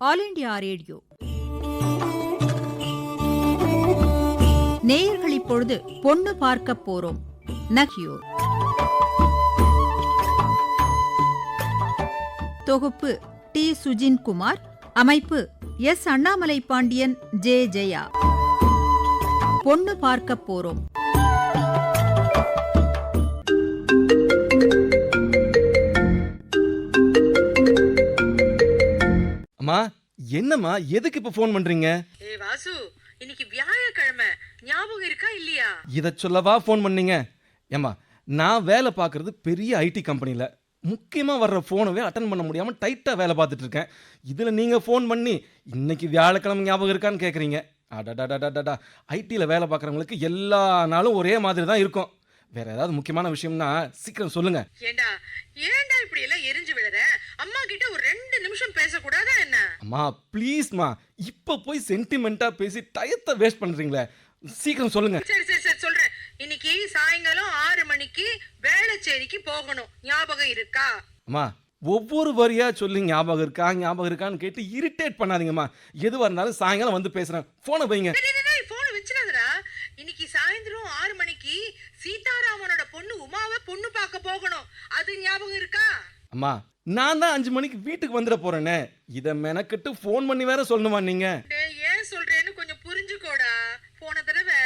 All India radio. நேயர்கள் இப்பொழுது பொண்ணு பார்க்க போறோம். நகியோர் தொகுப்பு டி. சுஜின் குமார், அமைப்பு எஸ். அண்ணாமலை பாண்டியன், ஜே. ஜெயா. பொண்ணு பார்க்க போறோம். அம்மா, என்னம்மா, எதுக்கு இப்ப போன் பண்றீங்க? ஏய் வாசு, இன்னைக்கு வியாழக்கிழமை, ஞாபகம் இருக்கா இல்லையா? இத சொல்லவா போன் பண்ணீங்க? ஏம்மா, நான் வேலை பார்க்கறது பெரிய ஐடி கம்பெனில. முக்கியமா வர்ற போனவே அட்டன் பண்ண முடியாம டைட்டா வேலை பார்த்துட்டு இருக்கேன். இதுல நீங்க போன் பண்ணி இன்னைக்கு வியாழக்கிழமை ஞாபகம் இருக்கான்னு கேக்குறீங்க. அடடடடடா, ஐடில வேலை பார்க்கறவங்களுக்கு எல்லா நாளும் ஒரே மாதிரி தான் இருக்கும். வேற ஏதாவது முக்கியமான விஷயம்னா சீக்கிரம் சொல்லுங்க. ஏண்டா இப்படி எல்லாம் எரிஞ்சு விழற? அம்மா கிட்ட ஒரு 2 நிமிஷம் பேசக்கூடாதா என்ன? அம்மா ப்ளீஸ்மா, இப்ப போய் சென்டிமெண்டா பேசி டயத்தை வேஸ்ட் பண்றீங்களே, சீக்கிரம் சொல்லுங்க. சரி சரி சரி சொல்றேன். இன்னைக்கு சாயங்காலம் 6 மணிக்கு வேளச்சேரிக்கு போகணும், ஞாபகம் இருக்கா? அம்மா, ஒவ்வொரு வரியா சொல்லி ஞாபகம் இருக்கான்னு கேட்டு இரிட்டேட் பண்ணாதீங்கம்மா. எதுவாக இருந்தாலும் சாயங்காலம் வந்து பேசுறேன். போனை வைங்க. போனை வச்சிடாதடா. இன்னைக்கு சாயந்தரம் 6 மணிக்கு சீதாராமனோட பொண்ணு உமாவை பொண்ணு பார்க்க போகணும், அது ஞாபகம் இருக்கா? அம்மா, நான் தான் 5 மணிக்கு வீட்டுக்கு வந்துட போறேனே, இத மெனக்கிட்டு போன் பண்ணி வேற சொல்லணுமா நீங்க? ஏன் சொல்றேன்னு கொஞ்சம் புரிஞ்சுக்கோடா. போன தடவை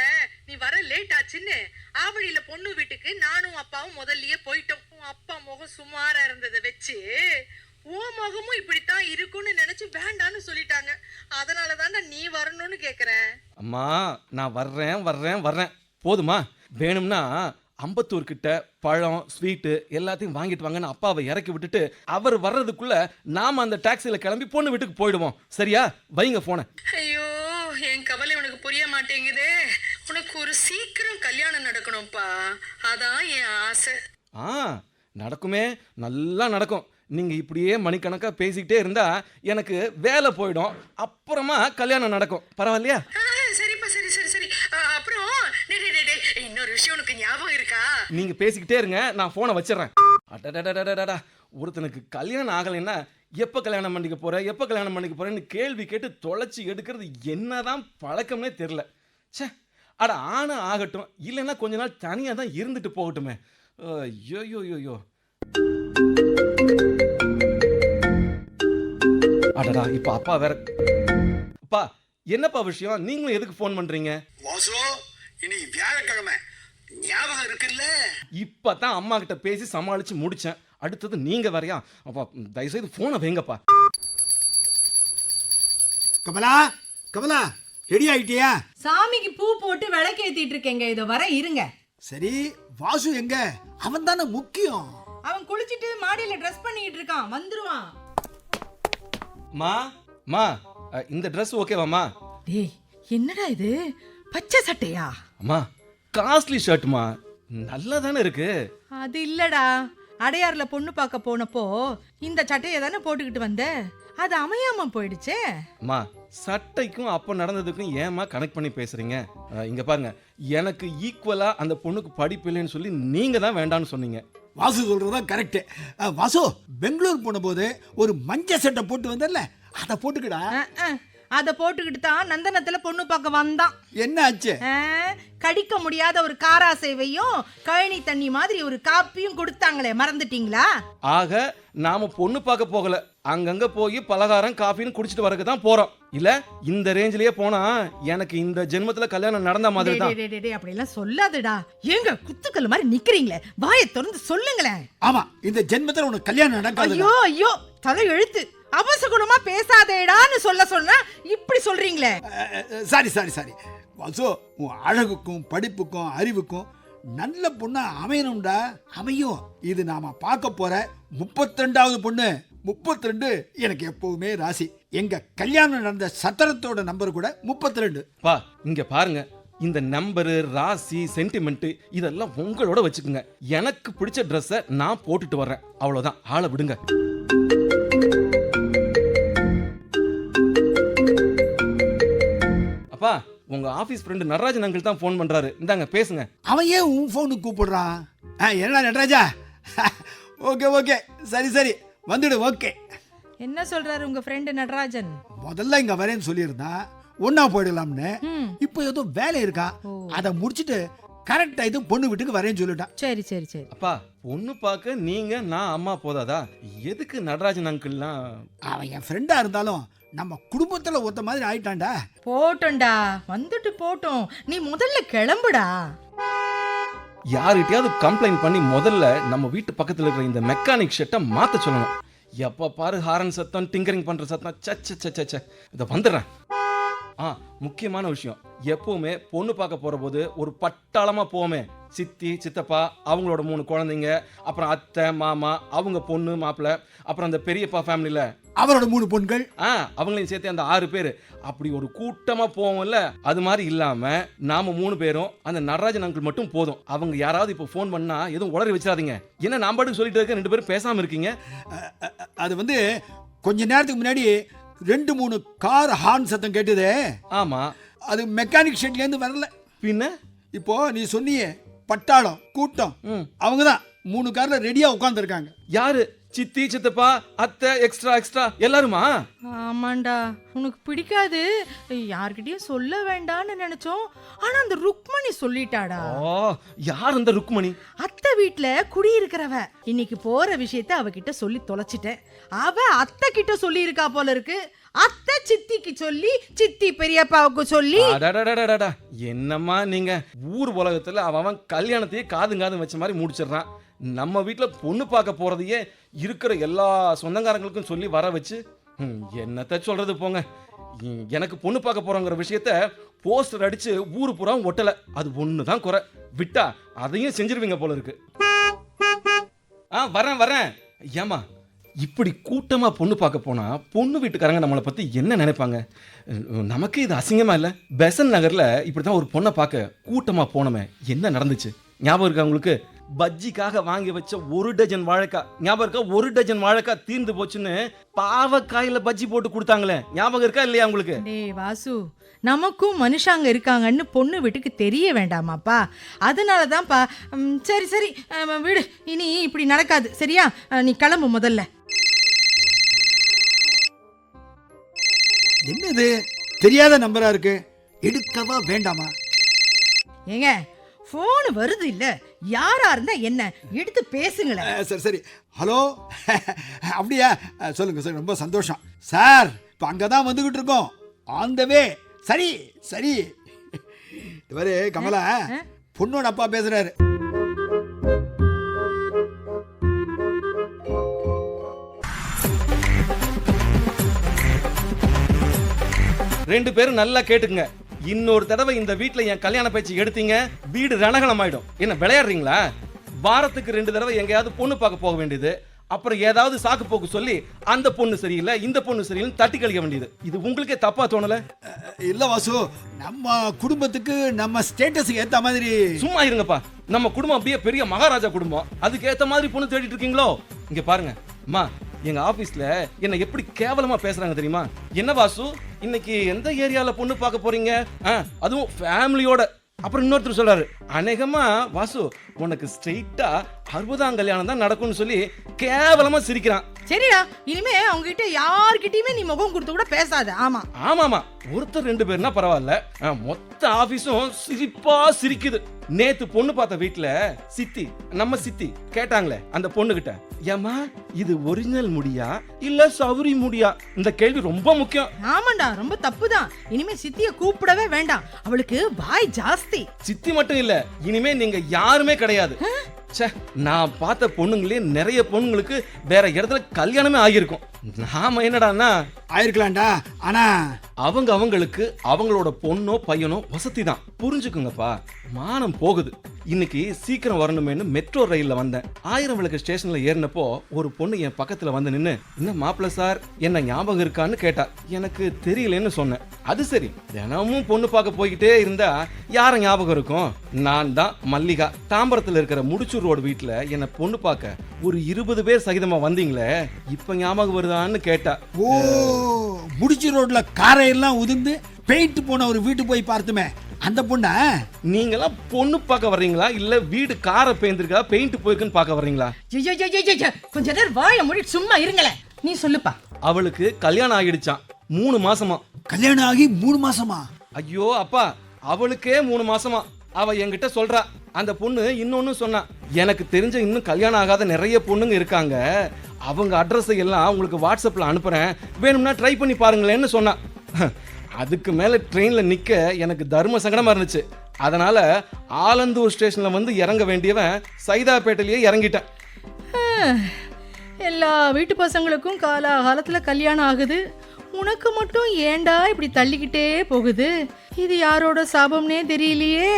நீ வர லேட் ஆச்சுன்னு ஆவடியில பொண்ணு வீட்டுக்கு நானும் அப்பாவும் முதல்லயே போயிட்டோம். உன் அப்பா முகம் சுமாரா இருந்ததை வச்சு உன் முகமும் இப்படித்தான் இருக்கும்னு நினைச்சு வேண்டான்னு சொல்லிட்டாங்க. அதனாலதான் நீ வரணும்னு கேக்குறேன். அம்மா, நான் வர்றேன். போதுமா? வேணும்னா அம்பத்தூர் கிட்ட பழம் ஸ்வீட்டு எல்லாத்தையும் வாங்கிட்டு வாங்கன்னு அப்பாவை இறக்கி விட்டுட்டு அவர் வர்றதுக்குள்ள நாம அந்த டாக்ஸில கிளம்பி பொண்ணு வீட்டுக்கு போயிடுவோம். சரியா? வைங்க போனை. ஐயோ, என் கவலை உனக்கு புரிய மாட்டேங்குதே. உனக்கு ஒரு சீக்கிரம் கல்யாணம் நடக்கணும்ப்பா, அதான் என் ஆசை. நடக்குமே, நல்லா நடக்கும். நீங்க இப்படியே மணிக்கணக்கா பேசிக்கிட்டே இருந்தா எனக்கு வேலை போயிடும், அப்புறமா கல்யாணம் நடக்கும். பரவாயில்லையா? சரிப்பா, சரி சரி சரி. அப்புறம் இன்னொரு விஷயம் உனக்கு ஞாபகம் இருக்கா? நீங்க பேசிக்கிட்டே இருங்க, நான் போனை வச்சிடறேன். அடடடடடடா, ஒருத்தனுக்கு கல்யாணம் ஆகலைன்னா எப்ப கல்யாணம் பண்ணிக்க போறேன்னு கேள்வி கேட்டு தொலைச்சி எடுக்கிறது என்னதான் பழக்கம்னே தெரியல. ச்சே, அட ஆனா ஆகட்டும், இல்லைன்னா கொஞ்ச நாள் தனியா தான் இருந்துட்டு போகட்டுமே. ஐயோ, அடடா, இப்ப அப்பா வேற. அப்பா, என்னப்பா விஷயம்? நீங்களும் எதுக்கு போன் பண்றீங்க? வாசு, இன்னைக்கு வியாழக்கிழமை, ஞாபகம் இருக்குல்ல? இப்பதான் அம்மா கிட்ட பேசி சமாளிச்சு முடிச்சேன். அடுத்தது நீங்க வரையா? அப்பா, தயவுசெய்து போனை வைங்கப்பா. கமலா, ரெடி ஆயிட்டியா? சாமிக்கு பூ போட்டு விளக்கேத்திட்டு இருக்கேங்க, இதோ வர இருங்க. சரி, வாசு எங்க? அவன் தானே முக்கியம். அவன் குளிச்சிட்டு மாடியில ட்ரெஸ் பண்ணிட்டு இருக்கான், வந்துருவான். மா, இந்த Dress ஓகேவாமா? டேய், என்னடா இது, பச்சை சட்டையா? அம்மா, காஸ்ட்லி ஷர்ட்மா, நல்லா தானே இருக்கு. அது இல்லடா, அடையார்ல பொண்ணு பார்க்க போனப்போ இந்த சட்டையை தானே போட்டுக்கிட்டு வந்த, அது அமையாம போயிடுச்சே. அம்மா, சட்டைக்கும் அப்ப நடந்ததுக்கும் ஏமா கனெக்ட் பண்ணி பேசுறீங்க? இங்க பாருங்க, எனக்கு ஈக்குவலா அந்த பொண்ணுக்கு படிப்பு இல்லைன்னு சொல்லி நீங்க தான் வேண்டாம்னு சொன்னீங்க. வாசு சொல்றதுதான் கரெக்ட். வாசு, பெங்களூர் போன போது ஒரு மஞ்சள் சட்டை போட்டு வந்தல, அதை போட்டுக்கடா. அத போட்டுக்கிட்டு தான் நந்தனத்துல பொண்ணு பார்க்க வந்தான். என்ன ஆச்சு? கடிக்க முடியாத ஒரு காராசேவையும் கழனி தண்ணி மாதிரி ஒரு காப்பியும் கொடுத்தாங்களே, மறந்துட்டீங்களா? ஆக நாம பொண்ணு பார்க்க போகல, அங்கங்க போய் பலகாரம் காஃபின்னு குடிச்சிட்டு வரக்கு தான் போறோம். இல்ல இந்த ரேஞ்சிலேயே போனா எனக்கு இந்த ஜென்மத்துல கல்யாணம் நடந்த மாதிரி தான். அப்படி எல்லாம் சொல்லாதடா. ஏங்க குத்துக்கல் மாதிரி நிக்கிறீங்களே, வாயை திறந்து சொல்லுங்களேன். ஆமா, இந்த ஜென்மத்துல உனக்கு கல்யாணம் நடக்காது. ஐயோ, தலை எழுத்து. அவசகுணமா பேசாதேடான்னு சொன்னா இப்படி சொல்றீங்களே. சாரி வாசு, உன் அழகுக்கும் படிப்புக்கும் அறிவுக்கும் நல்ல பொண்ணா அமையணும்டா. அமையும். இது நாம பார்க்க போற 32வது பொண்ணு. 32 எனக்கு எப்பவுமே ராசி. எங்க கல்யாணம் நடந்த சத்திரத்தோட நம்பர் கூட 32. பா, இங்க பாருங்க, இந்த நம்பரு, ராசி, சென்டிமெண்ட் இதெல்லாம் உங்களோட வச்சுக்கோங்க. எனக்கு பிடிச்ச ட்ரெஸ்ஸை நான் போட்டுட்டு வர்றேன், அவ்வளவுதான். ஆளை விடுங்க. அப்பா, உங்க ஆபீஸ் ஃப்ரெண்ட் நடராஜன் அங்கிள் தான் போன் பண்றாரு. இந்தாங்க பேசுங்க. அவன் ஏன் உன் போனுக்கு கூப்பிடுறான்? என்ன நடராஜா? ஓகே, சரி வந்துடு. ஓகே, என்ன சொல்றாரு உங்க ஃப்ரெண்டு நடராஜன்? முதல்ல இங்க வரேன்னு சொல்லியிருந்தான், ஒன்னா போயிடலாம்னு. இப்போ ஏதோ வேலை இருக்கா, அதை முடிச்சிட்டு கரெக்டா இது பொண்ணு வீட்டுக்கு வரேன்னு சொல்லிட்டான். சரி சரி சரி. அப்பா பொண்ணு பார்க்க நீங்க நான் அம்மா போதாதா? எதுக்கு நடராஜன் அங்கிள்லாம்? அவன் என் ஃப்ரெண்டா இருந்தாலும் நம்ம குடும்பத்துல ஒத்த மாதிரி ஆயிட்டான்டா. போட்டோம்டா, வந்துட்டு போட்டோம். நீ முதல்ல கிளம்புடா. யார்கிட்டயாவது கம்ப்ளைண்ட் பண்ணி முதல்ல நம்ம வீட்டு பக்கத்துல இருக்கிற இந்த மெக்கானிக் ஷெட்டை மாத்த சொல்லணும். எப்ப பாரு ஹாரன் சத்தம், டிங்கரிங் பண்ற சத்தம். சச்ச இதை வந்துடுறேன். முக்கியமான விஷயம், எப்பவுமே பொண்ணு பார்க்க போற போது ஒரு பட்டாளமா போவோமே. சித்தி சித்தப்பா அவங்களோட 3 குழந்தைங்க, அப்புறம் அத்தை மாமா அவங்க பொண்ணு மாப்பிள்ள, அப்புறம் அந்த பெரியப்பா ஃபேமிலியில அவரோட 3 பொண்கள், அவங்களையும் சேர்த்து அந்த 6 பேர், அப்படி ஒரு கூட்டமா போவோம்ல. அது மாதிரி இல்லாம நாம 3 பேரும் அந்த நடராஜன் அங்கிள் மட்டும் போதும். அவங்க யாராவது இப்போ ஃபோன் பண்ணா எதுவும் உளறி வச்சிடாதீங்க. என்ன நான் பாட்டுக்கு சொல்லிட்டு இருக்க, 2 பேரும் பேசாம இருக்கீங்க. அது வந்து கொஞ்ச நேரத்துக்கு முன்னாடி 2-3 கார் ஹார்ன் சத்தம் கேட்டுதே. ஆமா, அது மெக்கானிக் ஷெட்ல இருந்து வரல. பின்ன இப்போ நீ சொன்னியே பட்டாளம் கூட்டம், அவங்கதான் 3 கார்ல ரெடியா உட்கார்ந்து இருக்காங்க. யாரு? சித்தி சித்தப்பா அத்தை எக்ஸ்ட்ரா எல்லாருமா? ஆமாண்டா, உனக்கு பிடிக்காது, யார்கிட்டயும் சொல்ல வேண்டாம்னு நினைச்சோம். ஆனா அந்த ருக்மணி சொல்லிட்டாடா. யார் அந்த ருக்மணி? அத்தை வீட்ல குடியிருக்கிறவ. இன்னைக்கு போற விஷயத்த அவகிட்ட சொல்லி தொலைச்சிட்டேன். அவ அத்தை கிட்ட சொல்லி இருக்கா போல இருக்கு. அத்தை சித்திக்கு சொல்லி, சித்தி பெரியப்பாவுக்கு சொல்லி. என்னம்மா நீங்க ஊர் உலகத்துல அவன் கல்யாணத்தையே காதுங்காது வச்ச மாதிரி முடிச்சிடறான். நம்ம வீட்டுல பொண்ணு பார்க்க போறதையே இருக்கிற எல்லா சொந்தக்காரங்களுக்கும் சொல்லி வர வச்சு என்னத்த சொல்றது போங்க. எனக்கு பொண்ணு பார்க்க போறோங்கிற விஷயத்த போஸ்டர் அடிச்சு ஊரு பூரா ஒட்டல. அது ஒண்ணுதான் குறை. விட்டா அதையும் செஞ்சிருவீங்க போல இருக்கு. வரேன். ஏமா இப்படி கூட்டமா பொண்ணு பார்க்க போனா பொண்ணு வீட்டுக்காரங்க நம்மளை பத்தி என்ன நினைப்பாங்க? நமக்கு இது அசிங்கமா இல்ல? பெசன் நகர்ல இப்படிதான் ஒரு பொண்ணை பார்க்க கூட்டமா போனோமே, என்ன நடந்துச்சு ஞாபகம் இருக்கா உங்களுக்கு? பஜ்ஜிக்காக வாங்கி வச்ச 1 டஜன் வாழைக்காய் ஞாபகம் இருக்கா? 1 டஜன் வாழைக்காய் தீர்ந்து போச்சுன்னு பாவக்காயில பஜ்ஜி போட்டு கொடுத்தாங்களே, ஞாபகம் இருக்கா இல்லையா உங்களுக்கு? டேய் வாசு, நமக்கும் மனுஷாங்க இருக்காங்கன்னு பொண்ணு வீட்டுக்கு தெரிய வேண்டாமாப்பா. அதனாலதான்ப்பா. சரி விடு, இனி இப்படி நடக்காது சரியா? நீ கிளம்பு முதல்ல. என்னது தெரியாத நம்பரா இருக்கு, எடுக்கவா வேண்டாமா? ஏங்க போன் வருது இல்ல, யாரா இருந்தா என்ன, எடுத்து பேசுங்களேன். சரி ஹலோ. அப்படியா? சொல்லுங்க. ரொம்ப சந்தோஷம் சார். இப்போ அங்கதான் வந்துகிட்டு இருக்கோம். ஆன் த வே. சரி இவரு கமலா பொண்ணோட அப்பா பேசுறாரு. ரெண்டு பேரும் நல்லா கேட்டுக்குங்க. இன்னொரு தடவை இந்த வீட்டுல என் கல்யாண பேச்சு எடுத்தீங்க, வீடு ரணகலம் ஆயிடும். என்ன விளையாடுறீங்களா? வாரத்துக்கு 2 தடவை எங்கேயாவது பொண்ணு பார்க்க போக வேண்டியது, அப்புறம் ஏதாவது சாக்கு போக்கு சொல்லி அந்த பொண்ணு சரியில்லை இந்த பொண்ணு சரியில்லைன்னு தட்டி கழிக்க வேண்டியது. இது உங்களுக்கே தப்பா தோணல? இல்ல வாசு, நம்ம குடும்பத்துக்கு நம்ம ஸ்டேட்டஸுக்கு ஏத்த மாதிரி. சும்மா இருங்கப்பா. நம்ம குடும்பம் அப்படியே பெரிய மகாராஜா குடும்பம், அதுக்கு ஏத்த மாதிரி பொண்ணு தேடிட்டு இருக்கீங்களோ? இங்க பாருங்க அம்மா, எங்க ஆபீஸ்ல என்ன எப்படி கேவலமா பேசுறாங்க தெரியுமா? என்ன வாசு, இன்னைக்கு எந்த ஏரியால பொண்ணு பார்க்க போறீங்க? அதுவும் ஃபேமிலியோட. அப்புறம் இன்னொருத்தர் சொல்றாரு, அநேகமா வாசு உனக்கு ஸ்ட்ரெயிட்டா 60ஆம் கல்யாணம் தான் நடக்கும்னு சொல்லி கேவலமா சிரிக்கிறான். சரிடா, இனிமே அவங்க கிட்ட யார்கிட்டயுமே நீ முகம் கொடுத்து கூட பேசாத. ஆமா ஒருத்தர் 2 பேர்னா பரவாயில்ல, மொத்த ஆபீஸும் சிரிப்பா சிரிக்குது. நேத்து பொண்ணு பார்த்த வீட்டுல நம்ம சித்தி கேட்டாங்களே அந்த பொண்ணு கிட்ட, ஏமா இது ஒரிஜினல் முடியா இல்ல சவுரி முடியா? இந்த கேள்வி ரொம்ப முக்கியம். ஆமாண்டா, ரொம்ப தப்புதான். இனிமே சித்திய கூப்பிடவே வேண்டாம், அவளுக்கு வாய் ஜாஸ்தி. சித்தி மட்டும் இல்ல, இனிமே நீங்க யாருமே கிடையாது. நான் பார்த்த பொண்ணுங்களே நிறைய பொண்ணுங்களுக்கு வேற இடத்துல கல்யாணமே ஆகியிருக்கும். நாம என்னடான்னா ஆயிருக்கலாம்டா, ஆனா அவங்களுக்கு அவங்களோட பொண்ணோ பையனோ வசதி தான். புரிஞ்சுக்குங்கப்பா, மானம் போகுது. இன்னைக்கு சீக்கிரம் வரணுமேனு மெட்ரோ ரயில்ல வந்தேன். 1000 விளக்கு ஸ்டேஷன்ல ஏறினப்போ ஒரு பொண்ணு என் பக்கத்துல வந்து நின்னு, இன்னும் மாப்பிள்ள சார் என்ன ஞாபகம் இருக்கான்னு கேட்டா. எனக்கு தெரியலன்னு சொன்னேன். அது சரி, தினமும் பொண்ணு பார்க்க போய்கிட்டே இருந்தா யார ஞாபகம் இருக்கும்? நான் தான் மல்லிகா. தாம்பரத்துல இருக்கிற முடிச்சூர் ரோடு வீட்டுல என்ன பொண்ணு பார்க்க ஒரு 20 பேர் சகிதமா வந்தீங்களே, இப்ப ஞாபகம் வருதான்னு கேட்டா. ஓ, முடிச்சு ரோட்ல காரை எல்லாம் உதிர்ந்து பெயிண்ட் போன ஒரு வீட்டு போய் பார்த்துமே அந்த பொண்ணா? நீங்களாம் பொண்ணு பார்க்க வர்றீங்களா இல்ல வீடு காரை பெயிண்டிருக்கா பெயிண்ட் போய்க்குன்னு பார்க்க வர்றீங்களா? கொஞ்ச நேரம் வாய மூடி சும்மா இருங்களேன். நீ சொல்லுப்பா. அவளுக்கு கல்யாணம் ஆகிடுச்சான் 3 மாசமா. கல்யாணம் ஆகி 3 மாசமா? ஐயோ அப்பா, அவளுக்கே 3 மாசமா. அவ என்கிட்ட சொல்றா. அந்த பொண்ணு இன்னொன்னு சொன்னா, எனக்கு தெரிஞ்ச இன்னும் கல்யாணம் ஆகாத நிறைய பொண்ணுங்க இருக்காங்க, அவங்க அட்ரஸை எல்லாம் உங்களுக்கு வாட்ஸ்அப்ல அனுப்புறேன், வேணும்னா ட்ரை பண்ணி பாருங்களேன்னு சொன்னா. அதுக்கு மேல ட்ரெயின்ல நிக்க எனக்கு தர்ம சங்கடமா இருந்துச்சு. அதனால ஆலந்தூர் ஸ்டேஷன்ல வந்து இறங்க வேண்டியவன் சைதாப்பேட்டையிலேயே இறங்கிட்டேன். எல்லா வீட்டு பசங்களுக்கும் காலத்துல கல்யாணம் ஆகுது, உனக்கு மட்டும் ஏண்டா இப்படி தள்ளிக்கிட்டே போகுது? இது யாரோட சாபம்னே தெரியலையே.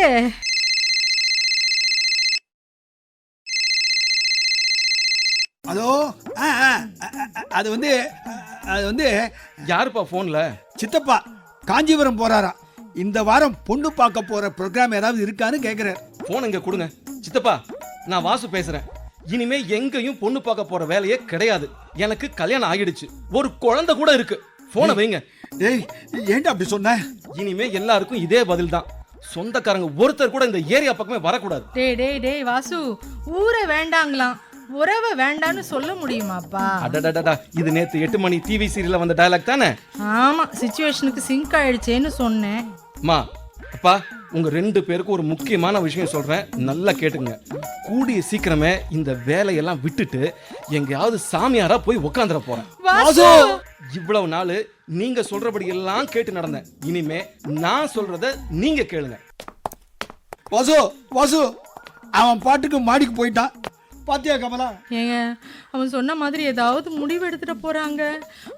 ஹலோ. அது வந்து யாருப்பா போன்ல? சித்தப்பா காஞ்சிபுரம் போறாரா. இந்த வாரம் பொண்ணு பார்க்க போற ப்ரோக்ராம் ஏதாவது இருக்கான்னு கேக்குறாரு. போன் இங்க கொடுங்க. சித்தப்பா, நான் வாசு பேசுறேன். இனிமே எங்கேயும் பொண்ணு பார்க்க போற வேலையே கிடையாது. எனக்கு கல்யாணம் ஆகிடுச்சு, ஒரு குழந்தை கூட இருக்கு. போனை வைங்க. ஏய், ஏன்டா அப்படி சொன்ன? இனிமே எல்லாருக்கும் இதே பதில் தான். சொந்தக்காரங்க ஒருத்தர் கூட இந்த ஏரியா பக்கமே வரக்கூடாது. டேய் வாசு, ஊரை வேண்டாங்களாம், உறவை வேண்டான்னு சொல்ல முடியுமாப்பா? அடடடடா, இது நேத்து 8 மணி டிவி சீரியல்ல வந்த டயலாக் தானே? ஆமா, சிச்சுவேஷனுக்கு சிங்க் ஆயிடுச்சேன்னு சொன்னேன். அம்மா, அப்பா, உங்க 2 பேருக்கு ஒரு முக்கியமான விஷயம் சொல்றேன், நல்லா கேட்டுங்க. கூடிய சீக்கிரமே இந்த வேலையெல்லாம் விட்டுட்டு எங்கேயாவது சாமியாரா போய் உட்காந்துட போறேன். வாசு, இவ்வளவு நாள் நீங்க சொல்றபடி எல்லாம் கேட்டு நடந்தேன். இனிமே நான் சொல்றத நீங்க கேளுங்க. வாசு, அவன் பாட்டுக்கு மாடிக்கு போயிட்டான். பாத்தியா கமலா? ஏங்க, அவன் சொன்ன மாதிரி ஏதாவது முடிவு எடுத்துட்டு போறாங்க.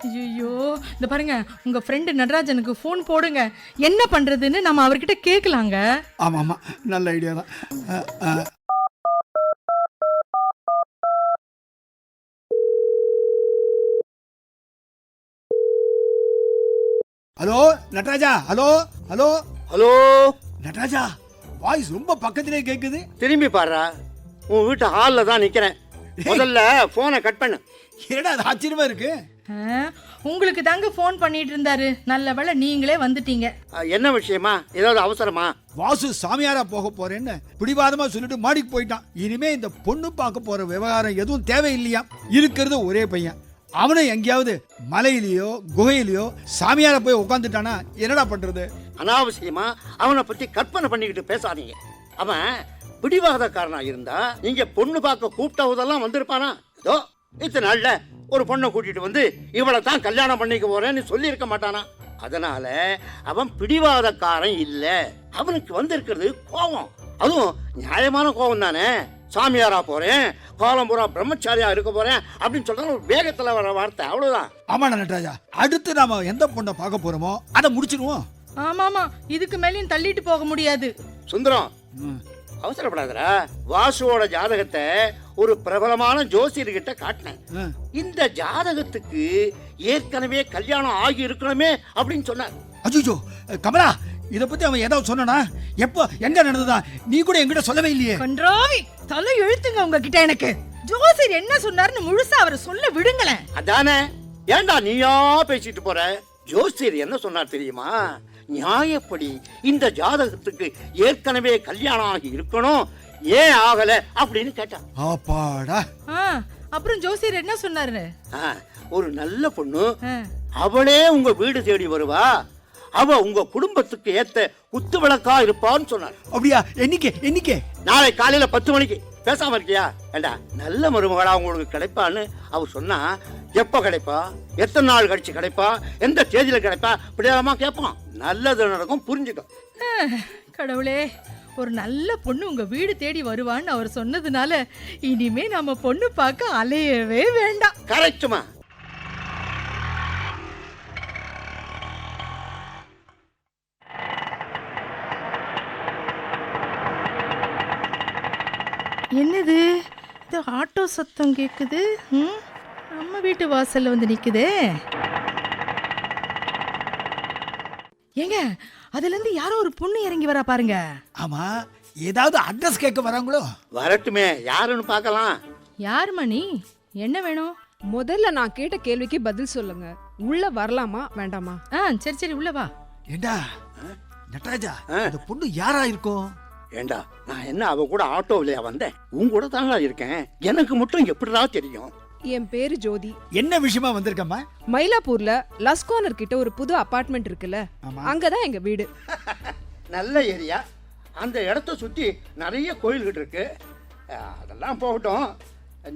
ஐயோ, இந்த பாருங்க, உங்க ஃப்ரெண்டு நடராஜனுக்கு ஃபோன் போடுங்க, என்ன பண்றதுன்னு நம்ம அவர்கிட்ட கேட்கலாங்க. ஆமா, நல்ல ஐடியா தான். Hello Nataraja. Hello Nataraja, voice ரொம்ப பக்கத்திலே கேக்குது. திரும்பி பாடுறா, உன் வீட்டு ஹாலில் தான் நிற்கிறேன். முதல்ல ஃபோனை கட் பண்ணு. ஏடா அது ஆச்சரியமா இருக்கு. உங்களுக்கு தாங்க ஃபோன் பண்ணிட்டு இருந்தாரு, நல்ல வேளை நீங்களே வந்துட்டீங்க. என்ன விஷயமா? ஏதாவது அவசரமா? வாசு சாமியாரா போக போறேன்னு பிடிவாதமா சொல்லிட்டு மாடிக்கு போயிட்டான். இனிமே இந்த பொண்ணு பார்க்க போற விவகாரம் எதுவும் தேவையில்லையா. இருக்கிறது ஒரே பையன், அவனும் எங்கேயாவது மலையிலயோ குகையிலயோ சாமியார போய் உட்காந்துட்டானா என்னடா பண்றது? அனாவசியமா அவனை பத்தி கற்பனை பண்ணிக்கிட்டு பேசாதீங்க. அவன் பிடிவாதக்காரனா இருந்தா நீங்க பொண்ணு பார்க்க கூப்பிட்டவதெல்லாம் வந்திருப்பானா? ஏதோ இத்தனை நாள்ல ஒரு பொண்ணை கூட்டிட்டு வந்து இவளை தான் கல்யாணம் பண்ணிக்க போறேன்னு சொல்லி இருக்க மாட்டானா? அதனால அவன் பிடிவாதக்காரன் இல்ல. அவனுக்கு வந்திருக்கிறது கோபம், அதுவும் நியாயமான கோபம் தானே. சாமியாரா போறேன், காலம்புரா பிரம்மச்சாரியா இருக்க போறேன் அப்படின்னு சொல்றாங்க, ஒரு வேகத்துல வர வார்த்தை, அவ்வளவுதான். ஆமா நடராஜா, அடுத்து நாம எந்த பொண்ணை பார்க்க போறோமோ அதை முடிச்சிடுவோம். ஆமாமா, இதுக்கு மேலேயும் தள்ளிட்டு போக முடியாது. சுந்தரம், அவசரப்படாதடா. வாசுவோட ஜாதகத்தை ஒரு பிரபலமான ஜோசியர்கிட்ட காட்டினேன். இந்த ஜாதகத்துக்கு ஏற்கனவே கல்யாணம் ஆகி இருக்கணுமே அப்படின்னு சொன்னார். அஜிஜோ கமலா, இத பத்தி அவன் ஏதாவது சொன்னானா? எப்போ எங்க நடந்ததா? நீ கூட என்கிட்ட சொல்லவே இல்லையே. கன்றாவி, தலை எழுத்துங்க உங்ககிட்ட. எனக்கு ஜோசியர் என்ன சொன்னாருன்னு முழுசா அவரை சொல்ல விடுங்களேன். அதானே, ஏண்டா நீயா பேசிட்டு போற? ஜோசியர் என்ன சொன்னார் தெரியுமா? நியாயப்படி இந்த ஜாதகத்துக்கு ஏற்கனவே கல்யாணம் ஆகி இருக்கணும், ஏன் ஆகல அப்படின்னு கேட்டான். அப்பாடா. அப்புறம் ஜோசியர் என்ன சொன்னாரு? ஒரு நல்ல பொண்ணு, அவளே உங்க வீடு தேடி வருவா, அவ உங்க குடும்பத்துக்கு ஏத்த குத்து விளக்கா இருப்பான்னு சொன்னார். அப்படியா? என்னைக்கு? நாளை காலையில 10 மணிக்கு. பேசாம இருக்கியா? ஏண்டா, நல்ல மருமகளா உங்களுக்கு கிடைப்பான்னு அவர் சொன்னா, எப்ப கிடைப்பா, எத்தனை நாள் கழிச்சு கிடைப்பா, எந்த தேதியில கிடைப்பா, இப்படியாமா கேட்பான். நல்லது நடக்கும், புரிஞ்சுக்கும். கடவுளே, ஒரு நல்ல பொண்ணு உங்க வீடு தேடி வருவான்னு அவர் சொன்னதுனால இனிமே நம்ம பொண்ணு பார்க்க அலையவே வேண்டாம். கரெக்டுமா? என்னது இது? ஆட்டோ சத்தம் கேக்குது. நம்ம வீட்டு வாசல்ல வந்து நிக்குதே. ஏங்க, அதுல இருந்து யாரோ ஒரு பொண்ணு இறங்கி வரா பாருங்க. ஆமா, ஏதாவது அட்ரஸ் கேட்க வராங்களோ? வரட்டுமே, யாருன்னு பார்க்கலாம். யார் மணி? என்ன வேணும்? முதல்ல நான் கேட்ட கேள்விக்கு பதில் சொல்லுங்க. உள்ள வரலாமா வேண்டாமா? சரி உள்ள வா. ஏண்டா நடராஜா, இந்த பொண்ணு யாரா இருக்கும்? ஏண்டா, நான் என்ன அவ கூட ஆட்டோவிலையா வந்தேன்? உன் கூட தாங்க இருக்கேன். எனக்கு மட்டும் எப்படிடா தெரியும்? என் பேரு ஜோதி. என்ன விஷயமா வந்திருக்கம்மா? மயிலாப்பூர்ல லஸ்கானர் கிட்ட ஒரு புது அபார்ட்மெண்ட் இருக்குல்ல, ஆமா. அங்கதான் எங்க வீடு. நல்ல ஏரியா. அந்த இடத்த சுற்றி நிறைய கோயில்கள் இருக்கு. அதெல்லாம் போகட்டும்,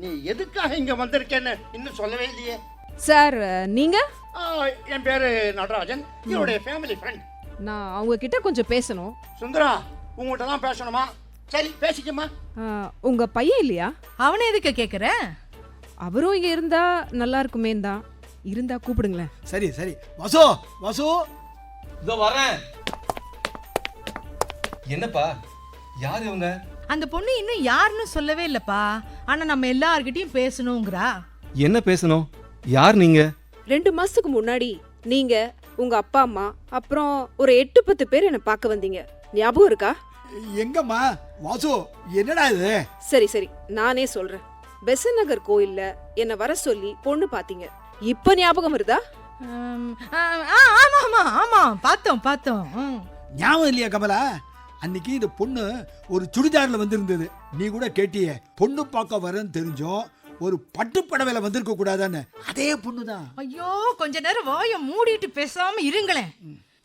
நீ எதுக்காக இங்கே வந்திருக்கேன்னு இன்னும் சொல்லவே இல்லையே. சார் நீங்க? என் பேரு நடராஜன், என்னுடைய ஃபேமிலி ஃப்ரெண்ட். நான் அவங்க கிட்ட கொஞ்சம் பேசணும். சுந்தரா, உங்கள்கிட்ட தான் பேசணுமா? சரி, பேசிக்கம்மா. உங்க பையன் இல்லையா? அவனை எதுக்கு கேட்குற? அவரும் இங்க இருந்தா நல்லா இருக்குமே தான். இருந்தா கூப்பிடுங்களேன். சரி சரி. வசு வசு, இதோ வரேன். என்னப்பா, யார் இவங்க? அந்த பொண்ணு இன்னும் யாருன்னு சொல்லவே இல்லப்பா. ஆனா நம்ம எல்லார்கிட்டயும் பேசணுங்கிறா. என்ன பேசணும்? யார் நீங்க? 2 மாசத்துக்கு முன்னாடி நீங்க, உங்க அப்பா அம்மா, அப்புறம் ஒரு 8-10 பேர் என்ன பார்க்க வந்தீங்க. ஞாபகம் இருக்கா? எங்கம்மா? வாசு, என்னடா இது? சரி சரி, நானே சொல்றேன். பெசன் நகர் கோயில்ல என்ன வர சொல்லி பொண்ணு பாத்தீங்க. இப்ப ஞாபகம் வருதா? ஆமா ஆமா ஆமா, பார்த்தோம் பார்த்தோம். ஞாபகம் இல்லையா கமலா? அன்னைக்கு இந்த பொண்ணு ஒரு சுடிதார்ல வந்திருந்தது. நீ கூட கேட்டியே, பொண்ணு பார்க்க வரேன்னு தெரிஞ்சோம் ஒரு பட்டு புடவையில வந்திருக்க கூடாதான்னு. அதே பொண்ணுதான். ஐயோ, கொஞ்ச நேரம் வாயை மூடிட்டு பேசாம இருங்களேன்.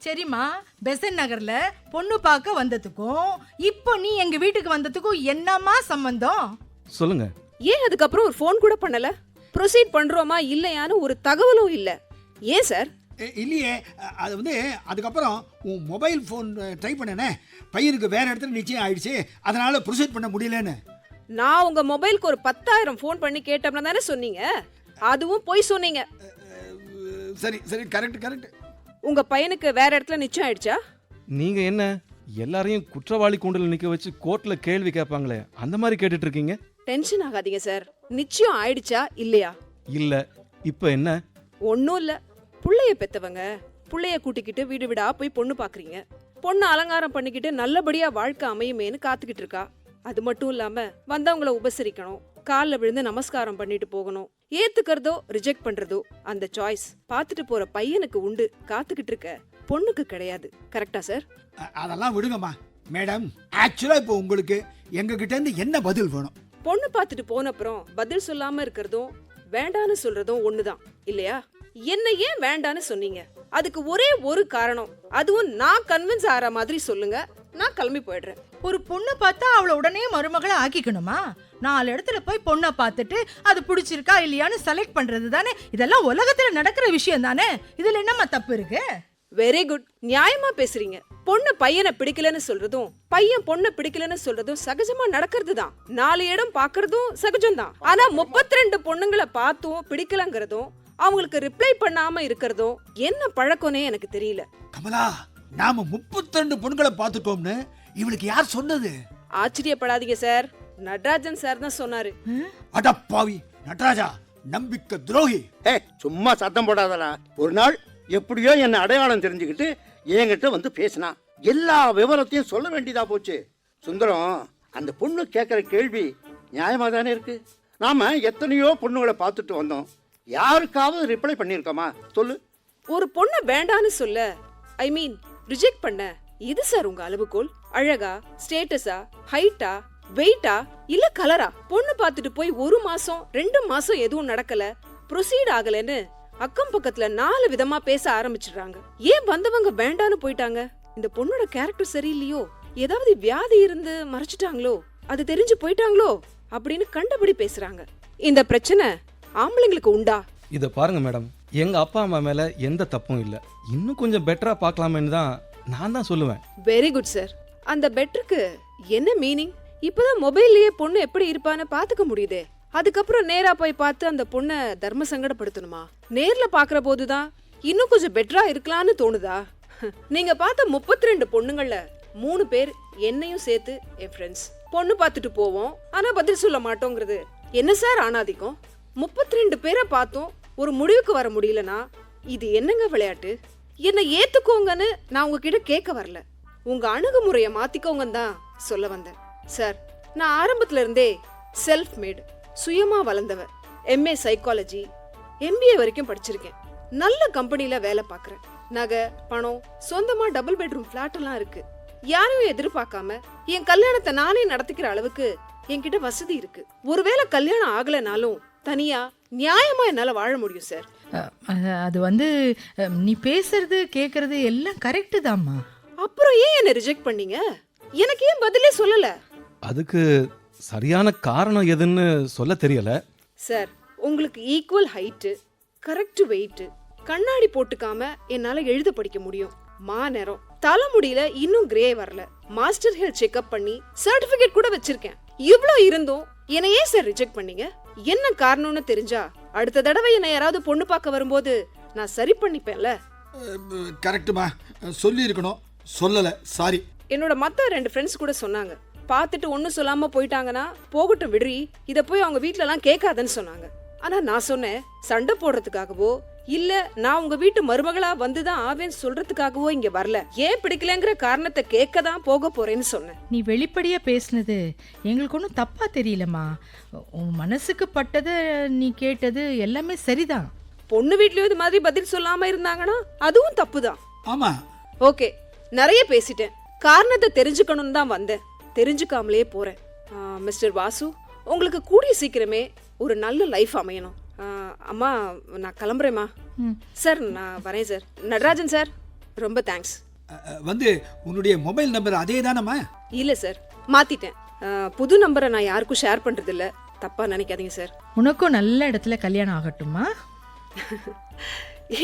சரிம்மா, பெசன் நகர்ல பொண்ணு பார்க்க வந்ததுக்கும் இப்போ நீ எங்க வீட்டுக்கு வந்ததுக்கும் என்னம்மா சம்பந்தம்? சொல்லுங்க. ஏன் அதுக்கப்புறம் ஒரு ஃபோன் கூட பண்ணல? ப்ரொசீட் பண்றோமா இல்லையான்னு ஒரு தகவலும் இல்ல. ஏன் சார்? இல்லையே, அது வந்து அதுக்கப்புறம் உன் மொபைல் ஃபோன் ட்ரை பண்ணனே, பையனுக்கு வேற இடத்துல நிச்சயம் ஆயிடுச்சு, அதனால ப்ரொசீட் பண்ண முடியலன்னு. நான் உங்க மொபைலுக்கு ஒரு 10,000 ஃபோன் பண்ணி கேட்டோம்னா தானே சொன்னீங்க. அதுவும் போய் சொன்னீங்க. சரி சரி, கரெக்ட் கரெக்ட். உங்க பையனுக்கு வேற இடத்துல நிச்சயம் ஆயிடுச்சா? நீங்க என்ன எல்லாரையும் குற்றவாளி கூண்டில் நிக்க வச்சு கோர்ட்ல கேள்வி கேட்பாங்களே, அந்த மாதிரி கேட்டுட்டு இருக்கீங்க? டென்ஷன் ஆகாதீங்க சார். நிச்சயம் ஆயிடுச்சா இல்லையா? இல்ல. இப்ப என்ன? ஒன்னும் இல்ல. புள்ளைய பெத்தவங்க புள்ளைய கூட்டிக்கிட்டு வீடு வீடா போய் பொண்ணு பாக்குறீங்க. பொண்ணு அலங்காரம் பண்ணிக்கிட்டு நல்லபடியா வாழ்க்கை அமையுமேன்னு காத்துக்கிட்டு இருக்கா. அது மட்டும் இல்லாம வந்தவங்கள உபசரிக்கணும், காலில் விழுந்து நமஸ்காரம் பண்ணிட்டு போகணும். ஏத்துக்கிறதோ ரிஜெக்ட் பண்றதோ அந்த சாய்ஸ் பார்த்துட்டு போற பையனுக்கு உண்டு, காத்துக்கிட்டு இருக்க பொண்ணுக்கு கிடையாது. கரெக்டா சார்? அதெல்லாம் விடுங்கம்மா மேடம். ஆக்சுவலா இப்போ உங்களுக்கு எங்க கிட்ட இருந்து என்ன பதில் வேணும்? பொண்ணு பார்த்துட்டு போன அப்புறம் பதில் சொல்லாம இருக்கிறதும் வேண்டான்னு சொல்றதும் ஒண்ணுதான் இல்லையா? என்ன ஏன் வேண்டான்னு சொன்னீங்க? அதுக்கு ஒரே ஒரு காரணம், அதுவும் நான் கன்வின்ஸ் ஆற மாதிரி சொல்லுங்க, நான் கிளம்பி போயிடுறேன். ஒரு பொண்ணை பார்த்தா அவளை உடனே மருமகளை ஆக்கிக்கணுமா? 4 இடத்துல போய் பொண்ணை பார்த்துட்டு அது பிடிச்சிருக்கா இல்லையான்னு செலக்ட் பண்றது தானே. இதெல்லாம் உலகத்துல நடக்கிற விஷயம் தானே. இதுல என்னம்மா தப்பு இருக்கு? வெரி குட், நியாயமா பேசுறீங்க. பொண்ணு பையனை பிடிக்கலன்னு சொல்றதும் பையன் பொண்ணை பிடிக்கலன்னு சொல்றதும் சகஜமா நடக்கிறது தான். 4 இடம் பாக்குறதும் சகஜம் தான். ஆனா 32 பொண்ணுங்களை பார்த்தும் பிடிக்கலங்கிறதும் அவங்களுக்கு ரிப்ளை பண்ணாம இருக்கிறதும் என்ன பழக்கம்னே எனக்கு தெரியல. கமலா, நாம 32 பொண்ணுகளை பார்த்துட்டோம்னு இவளுக்கு யார் சொன்னது? ஆச்சரியப்படாதீங்க சார், நடராஜன் சார் தான் சொன்னாரு. அடப்பாவி நடராஜா, நம்பிக்கை துரோகி. சும்மா சத்தம் போடாதடா. ஒரு நாள் எப்படியோ என்ன அடையாளம் தெரிஞ்சுக்கிட்டு என்கிட்ட வந்து பேசினா. எல்லா விவரத்தையும் சொல்ல வேண்டியதா போச்சு. சுந்தரம், அந்த பொண்ணு கேட்குற கேள்வி நியாயமா தானே இருக்கு. நாம எத்தனையோ பொண்ணுகளை பார்த்துட்டு வந்தோம், யாருக்காவது ரிப்ளை பண்ணியிருக்கோமா சொல்லு? ஒரு பொண்ணை வேண்டான்னு சொல்ல, ஐ மீன் ரிஜெக்ட் பண்ண, இது சார் உங்க அளவுகோல்? அழகா, ஸ்டேட்டஸா, ஹைட்டா, வெயிட்டா, இல்ல கலரா? பொண்ணு பார்த்துட்டு போய் 1 மாசம் 2 மாசம் எதுவும் நடக்கல, ப்ரொசீட் ஆகலன்னு அக்கம் பக்கத்துல 4 விதமா பேச ஆரம்பிச்சிடுறாங்க. ஏன் வந்தவங்க வேண்டான்னு போயிட்டாங்க? இந்த பொண்ணோட கேரக்டர் சரியில்லையோ, ஏதாவது வியாதி இருந்து மறைச்சிட்டாங்களோ, அது தெரிஞ்சு போயிட்டாங்களோ அப்படின்னு கண்டபடி பேசுறாங்க. இந்த பிரச்சனை ஆம்பளைங்களுக்கு உண்டா? இத பாருங்க மேடம், எங்க அப்பா அம்மா மேல எந்த தப்பும் இல்ல. இன்னும் கொஞ்சம் பெட்டரா பார்க்கலாமேன்னு தான் நான் தான் சொல்லுவேன். Very good sir. அந்த பெட்டருக்கு என்ன மீனிங்? இப்பதான் மொபைல்லயே பொண்ணு எப்படி இருப்பான்னு பாத்துக்க முடியுதே. அதுக்கப்புறம் நேரா போய் பார்த்து அந்த பொண்ணை தர்ம சங்கடப்படுத்தணுமா? நேர்ல பாக்குற போதுதான் இன்னும் கொஞ்சம் பெட்டரா இருக்கலாம்னு தோணுதா? நீங்க பார்த்த 32 பொண்ணுங்கள்ல 3 பேர் என்னையும் சேர்த்து என் ஃப்ரெண்ட்ஸ். பொண்ணு பார்த்துட்டு போவோம், ஆனா பதில் சொல்ல மாட்டோங்கிறது என்ன சார் ஆணாதிக்கம்? 32 பேரை பார்த்தோம், ஒரு முடிவுக்கு வர முடியலனா இது என்னங்க விளையாட்டு? என்ன ஏத்துக்கோங்கன்னு நான் உங்ககிட்ட கேட்க வரல, உங்க அணுகுமுறையை மாத்திக்கோங்கன்னு தான் சொல்ல வந்தேன். சார், நான் ஆரம்பத்துல இருந்தே செல்ஃப் மேட், சுயமா வளர்ந்தவ. MA சைக்காலஜி, MBA வரைக்கும் படிச்சிருக்கேன். நல்ல கம்பெனில வேலை பார்க்கறேன். நகை, பணம், சொந்தமா டபுள் பெட்ரூம் ஃபிளாட் எல்லாம் இருக்கு. யாரையும் எதிர்பார்க்காம என் கல்யாணத்தை நானே நடத்திக்கிற அளவுக்கு என்கிட்ட வசதி இருக்கு. ஒருவேளை கல்யாணம் ஆகலனாலும் தனியா நியாயமா என்னால வாழ முடியும் சார். அது வந்து நீ பேசுறது கேட்கறது எல்லாம் கரெக்டு தாம்மா. அப்புறம் ஏன் என்ன ரிஜெக்ட் பண்ணீங்க? எனக்கு ஏன் பதிலே சொல்லல? அதுக்கு சரியான காரணம் எதுன்னு சொல்ல தெரியல. சார், உங்களுக்கு ஈக்குவல் ஹைட்டு, கரெக்ட் வெயிட், கண்ணாடி போட்டுக்காம என்னால எழுத படிக்க முடியும். மாநேரம், தலைமுடியில இன்னும் கிரே வரல, மாஸ்டர் ஹெல்த் செக்அப் பண்ணி சர்டிபிகேட் கூட வச்சிருக்கேன். இவ்ளோ இருந்தும் என்னை ஏன் சார் ரிஜெக்ட் பண்ணீங்க? என்ன காரணம்னு தெரிஞ்சா அடுத்த தடவை என்ன யாராவது பொண்ணு பார்க்க வரும்போது நான் சரி பண்ணிப்பேன்ல. கரெக்டுமா, சொல்லி இருக்கணும், சொல்லல, சாரி. என்னோட மத்த 2 ஃப்ரெண்ட்ஸ் கூட சொன்னாங்க, பார்த்துட்டு ஒன்றும் சொல்லாம போயிட்டாங்கன்னா போகட்டும் விடுறி, இதை போய் அவங்க வீட்டிலலாம் கேட்காதன்னு சொன்னாங்க. ஆனா நான் சொன்னேன், சண்டை போடுறதுக்காகவோ இல்ல நான் உங்க வீட்டு மருமகளா வந்துதான் ஆவேன்னு சொல்றதுக்காகவோ இங்க வரல, ஏன் பிடிக்கலங்கிற காரணத்தை கேட்க தான் போக போறேன்னு சொன்னேன். நீ வெளிப்படையா பேசுனது எங்களுக்கு ஒன்றும் தப்பா தெரியலம்மா. உன் மனசுக்கு பட்டதை நீ கேட்டது எல்லாமே சரிதான். பொண்ணு வீட்லயும் இது மாதிரி பதில் சொல்லாம இருந்தாங்கன்னா அதுவும் தப்பு தான். ஆமா. ஓகே, நிறைய பேசிட்டேன். காரணத்தை தெரிஞ்சுக்கணும்னு தான் வந்தேன், தெரிஞ்சுக்காமலே போறேன். மிஸ்டர் வாசு, உங்களுக்கு கூடிய சீக்கிரமே ஒரு நல்ல லைஃப் அமையணும். அம்மா நான் கிளம்புறேம்மா. சார் நான் வரேன் சார். நடராஜன் சார், ரொம்ப தேங்க்ஸ். வந்து உன்னுடைய மொபைல் நம்பர் அதே தானம்மா? இல்ல சார், மாத்திட்டேன். புது நம்பரை நான் யாருக்கும் ஷேர் பண்றது இல்ல, தப்பா நினைக்காதீங்க சார். உனக்கும் நல்ல இடத்துல கல்யாணம் ஆகட்டுமா?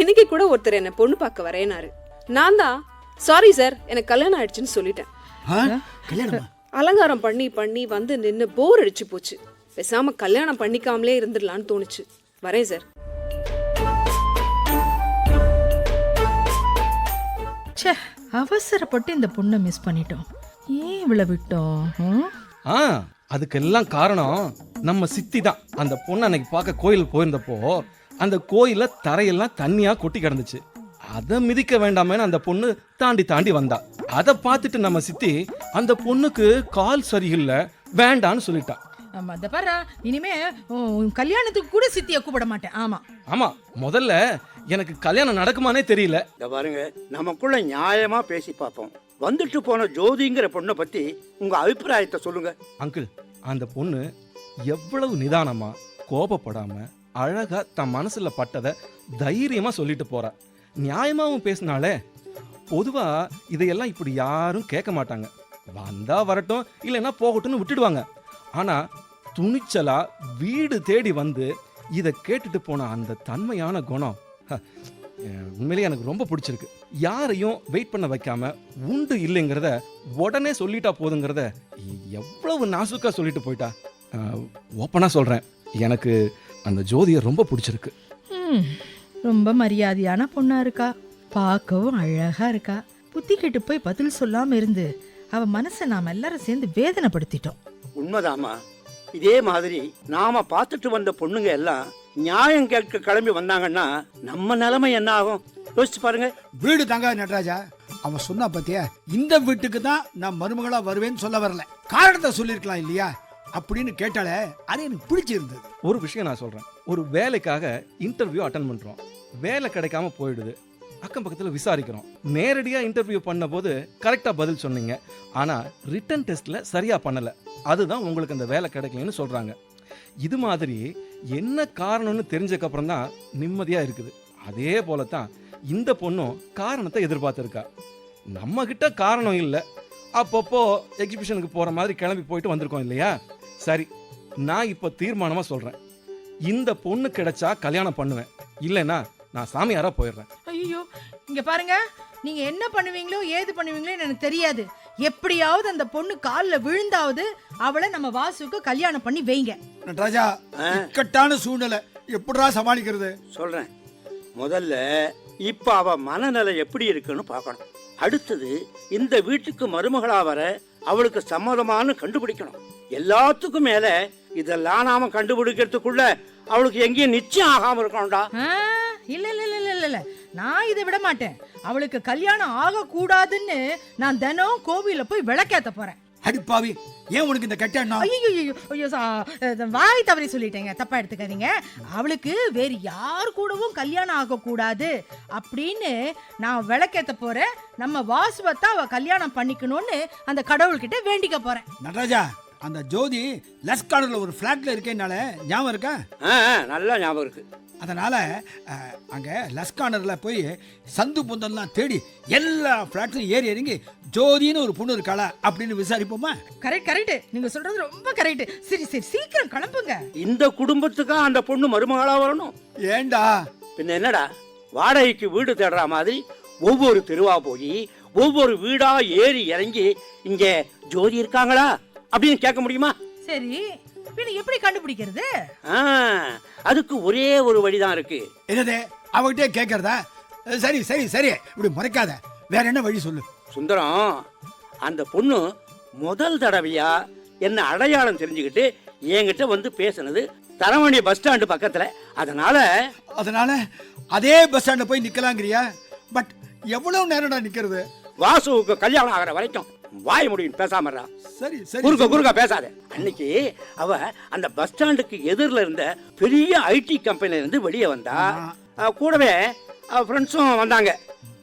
இன்னைக்கு கூட ஒருத்தர் என்ன பொண்ணு பார்க்க வரேனாரு. நான் தான் சாரி சார் எனக்கு கல்யாணம் ஆயிடுச்சுன்னு சொல்லிட்டேன். கல்யாணமா? அலங்காரம் பண்ணி பண்ணி வந்து நின்று போர் அடிச்சு போச்சு. பேசாம கல்யாணம் பண்ணிக்காமலே இருந்துடலான்னு தோணுச்சு. வரேன் சார். ச்சே, அவசரப்பட்டு இந்த பொண்ணை மிஸ் பண்ணிட்டோம். ஏன் இவ்வளவு விட்டோம்? அதுக்கெல்லாம் காரணம் நம்ம சித்தி தான். அந்த பொண்ணு அன்னைக்கு பார்க்க கோயிலுக்கு போயிருந்தப்போ அந்த கோயில தரையெல்லாம் தண்ணியா கொட்டி கிடந்துச்சு. அதை மிதிக்க வேண்டாமேன்னு அந்த பொண்ணு தாண்டி தாண்டி வந்தா. அதை பார்த்துட்டு நம்ம சித்தி அந்த பொண்ணுக்கு கால் சரியில்லை வேண்டான்னு சொல்லிட்டா. இனிமே கல்யாணத்துக்கு கூட சித்தியை கூப்பிட மாட்டேன். ஆமா ஆமா, முதல்ல எனக்கு கல்யாணம் நடக்குமானே தெரியல. இந்த பாருங்க, நமக்குள்ள நியாயமா பேசி பார்ப்போம். வந்துட்டு போன ஜோதிங்கிற பொண்ணை பத்தி உங்க அபிப்பிராயத்தை சொல்லுங்க. அங்கிள், அந்த பொண்ணு எவ்வளவு நிதானமா கோபப்படாம அழகா தன் மனசுல பட்டதை தைரியமா சொல்லிட்டு போறா. நியாயமாவும் பேசினாலே. பொதுவா இதையெல்லாம் இப்படி யாரும் கேட்க மாட்டாங்க. வந்தா வரட்டும், இல்லைன்னா போகட்டும்னு விட்டுடுவாங்க. ஆனா துணிச்சலா வீடு தேடி வந்து இதை கேட்டுட்டு போன அந்த தன்மையான குணம் உண்மையிலேயே எனக்கு ரொம்ப பிடிச்சிருக்கு. யாரையும் வெயிட் பண்ண வைக்காம உண்டு இல்லைங்கிறத உடனே சொல்லிட்டா போதுங்கிறத எவ்வளவு நாசுக்கா சொல்லிட்டு போயிட்டா. ஓப்பனா சொல்றேன், எனக்கு அந்த ஜோதியை ரொம்ப பிடிச்சிருக்கு. ரொம்ப மரியாதையான பொண்ணா இருக்கா, பார்க்கவும் அழகா இருக்கா. புத்தி கெட்டு போய் பதில் சொல்லாம இருந்து அவ மனசை நாம எல்லாரும் சேர்ந்து வேதனைப்படுத்திட்டோம். உண்மைதாமா. இதே மாதிரி நாம பார்த்துட்டு வந்த பொண்ணுங்க எல்லாம் நியாயம் கேட்க கிளம்பி வந்தாங்கன்னா நம்ம நிலைமை என்ன ஆகும் யோசிச்சு பாருங்க. வீடு தாங்க நடராஜா, அவன் சொன்னா பாத்தியா, இந்த வீட்டுக்கு தான் நான் மருமகளா வருவேன்னு சொல்ல வரல, காரணத்தை சொல்லிருக்கலாம் இல்லையா அப்படின்னு கேட்டாலே அது எனக்கு பிடிச்சிருந்தது. ஒரு விஷயம் நான் சொல்றேன், ஒரு வேலைக்காக இன்டர்வியூ அட்டன் பண்றோம், வேலை கிடைக்காம போயிடுது. அக்கம் பக்கத்தில் விசாரிக்கிறோம். நேரடியாக இன்டர்வியூ பண்ண போது கரெக்டாக பதில் சொன்னீங்க, ஆனால் ரிட்டன் டெஸ்ட்டில் சரியாக பண்ணலை, அதுதான் உங்களுக்கு அந்த வேலை கிடைக்கலன்னு சொல்கிறாங்க. இது மாதிரி என்ன காரணம்னு தெரிஞ்சக்கப்புறம் தான் நிம்மதியாக இருக்குது. அதே போல தான் இந்த பொண்ணும் காரணத்தை எதிர்பார்த்துருக்கா. நம்மக்கிட்ட காரணம் இல்லை, அப்பப்போ எக்ஸிபிஷனுக்கு போகிற மாதிரி கிளம்பி போயிட்டு வந்திருக்கோம் இல்லையா. சரி, நான் இப்போ தீர்மானமாக சொல்கிறேன், இந்த பொண்ணு கிடைச்சா கல்யாணம் பண்ணுவேன், இல்லைன்னா நான் சாமியாரா போயிடுறேன். ஐயோ, இங்க பாருங்க, நீங்க என்ன பண்ணுவீங்களோ ஏது பண்ணுவீங்களோ எனக்கு தெரியாது. எப்படியாவது அந்த பொண்ணு காலில் விழுந்தாவது அவளை நம்ம வாசுக்கு கல்யாணம் பண்ணி வைங்க. நடராஜா, இக்கட்டான சூழ்நிலை எப்படிடா சமாளிக்கிறது? சொல்றேன். முதல்ல இப்ப அவ மனநிலை எப்படி இருக்குன்னு பார்க்கணும். அடுத்தது இந்த வீட்டுக்கு மருமகளா வர அவளுக்கு சம்மதமானு கண்டுபிடிக்கணும். எல்லாத்துக்கும் மேல இதெல்லாம் நாம கண்டுபிடிக்கிறதுக்குள்ள அவளுக்கு எங்கேயும் நிச்சயம் ஆகாம இருக்கணும்டா. இல்ல இல்ல இல்ல இல்ல இல்ல, நான் இதை விட மாட்டேன். அவளுக்கு கல்யாணம் ஆக கூடாதுன்னு நான் தினம் கோவில போய் விளக்கேத்த போறேன். அடிப்பாவி, ஏன் உனக்கு இந்த கெட்ட எண்ணம்? ஐயோ, வாய் தவறி சொல்லிட்டேங்க, தப்பா எடுத்துக்காதீங்க. அவளுக்கு வேறு யார் கூடவும் கல்யாணம் ஆக கூடாது அப்படின்னு நான் விளக்கேத்த போறேன். நம்ம வாசுவத்தை அவ கல்யாணம் பண்ணிக்கணும்னு அந்த கடவுள்கிட்ட வேண்டிக்க போறேன். நடராஜா, அந்த ஜோதி லஸ்கானரில் ஒரு ஃப்ளாட்ல இருக்கேனால ஞாபகம் இருக்கா? நல்லா ஞாபகம் இருக்கு. அதனால அங்கே லஸ்கானரில் போய் சந்து பொந்தெல்லாம் தேடி எல்லா ஃப்ளாட்லையும் ஏறி இறங்கி ஜோதின்னு ஒரு பொண்ணு இருக்காளா அப்படின்னு விசாரிப்போமா? கரெக்ட். நீங்க சொல்றது ரொம்ப கரெக்ட். சரி சீக்கிரம் கிளம்புங்க. இந்த குடும்பத்துக்கா அந்த பொண்ணு மருமகளா வரணும்? ஏண்டா பின்ன என்னடா, வாடகைக்கு வீடு தேடுற மாதிரி ஒவ்வொரு தெருவா போய் ஒவ்வொரு வீடா ஏறி இறங்கி இங்க ஜோதி இருக்காங்களா அப்படின்னு கேட்க முடியுமா? சரி, எப்படி கண்டுபிடிக்கிறது? அதுக்கு ஒரே ஒரு வழிதான் இருக்கு. என்னது, அவகிட்டே கேட்கறதா? சரி இப்படி முறைக்காத, வேற என்ன வழி சொல்லு. சுந்தரம், அந்த பொண்ணு முதல் தடவையா என்ன அடையாளம் தெரிஞ்சுக்கிட்டு என்கிட்ட வந்து பேசுனது தரமணி பஸ் ஸ்டாண்டு பக்கத்துல. அதனால அதே பஸ் ஸ்டாண்ட்ல போய் நிக்கலாங்கிறியா? பட் எவ்வளவு நேரம்டா நிக்கிறது? வாசுவுக்கு கல்யாணம் ஆகிற வரைக்கும் வாய் முடியும், பேசாம. சரி குறுக்க பேசாத. அன்னைக்கு அவ அந்த பஸ் ஸ்டாண்டுக்கு எதிரில் இருந்த பெரிய ஐடி கம்பெனில இருந்து வெளியே வந்தா. கூடவே ஃப்ரெண்ட்ஸும் வந்தாங்க.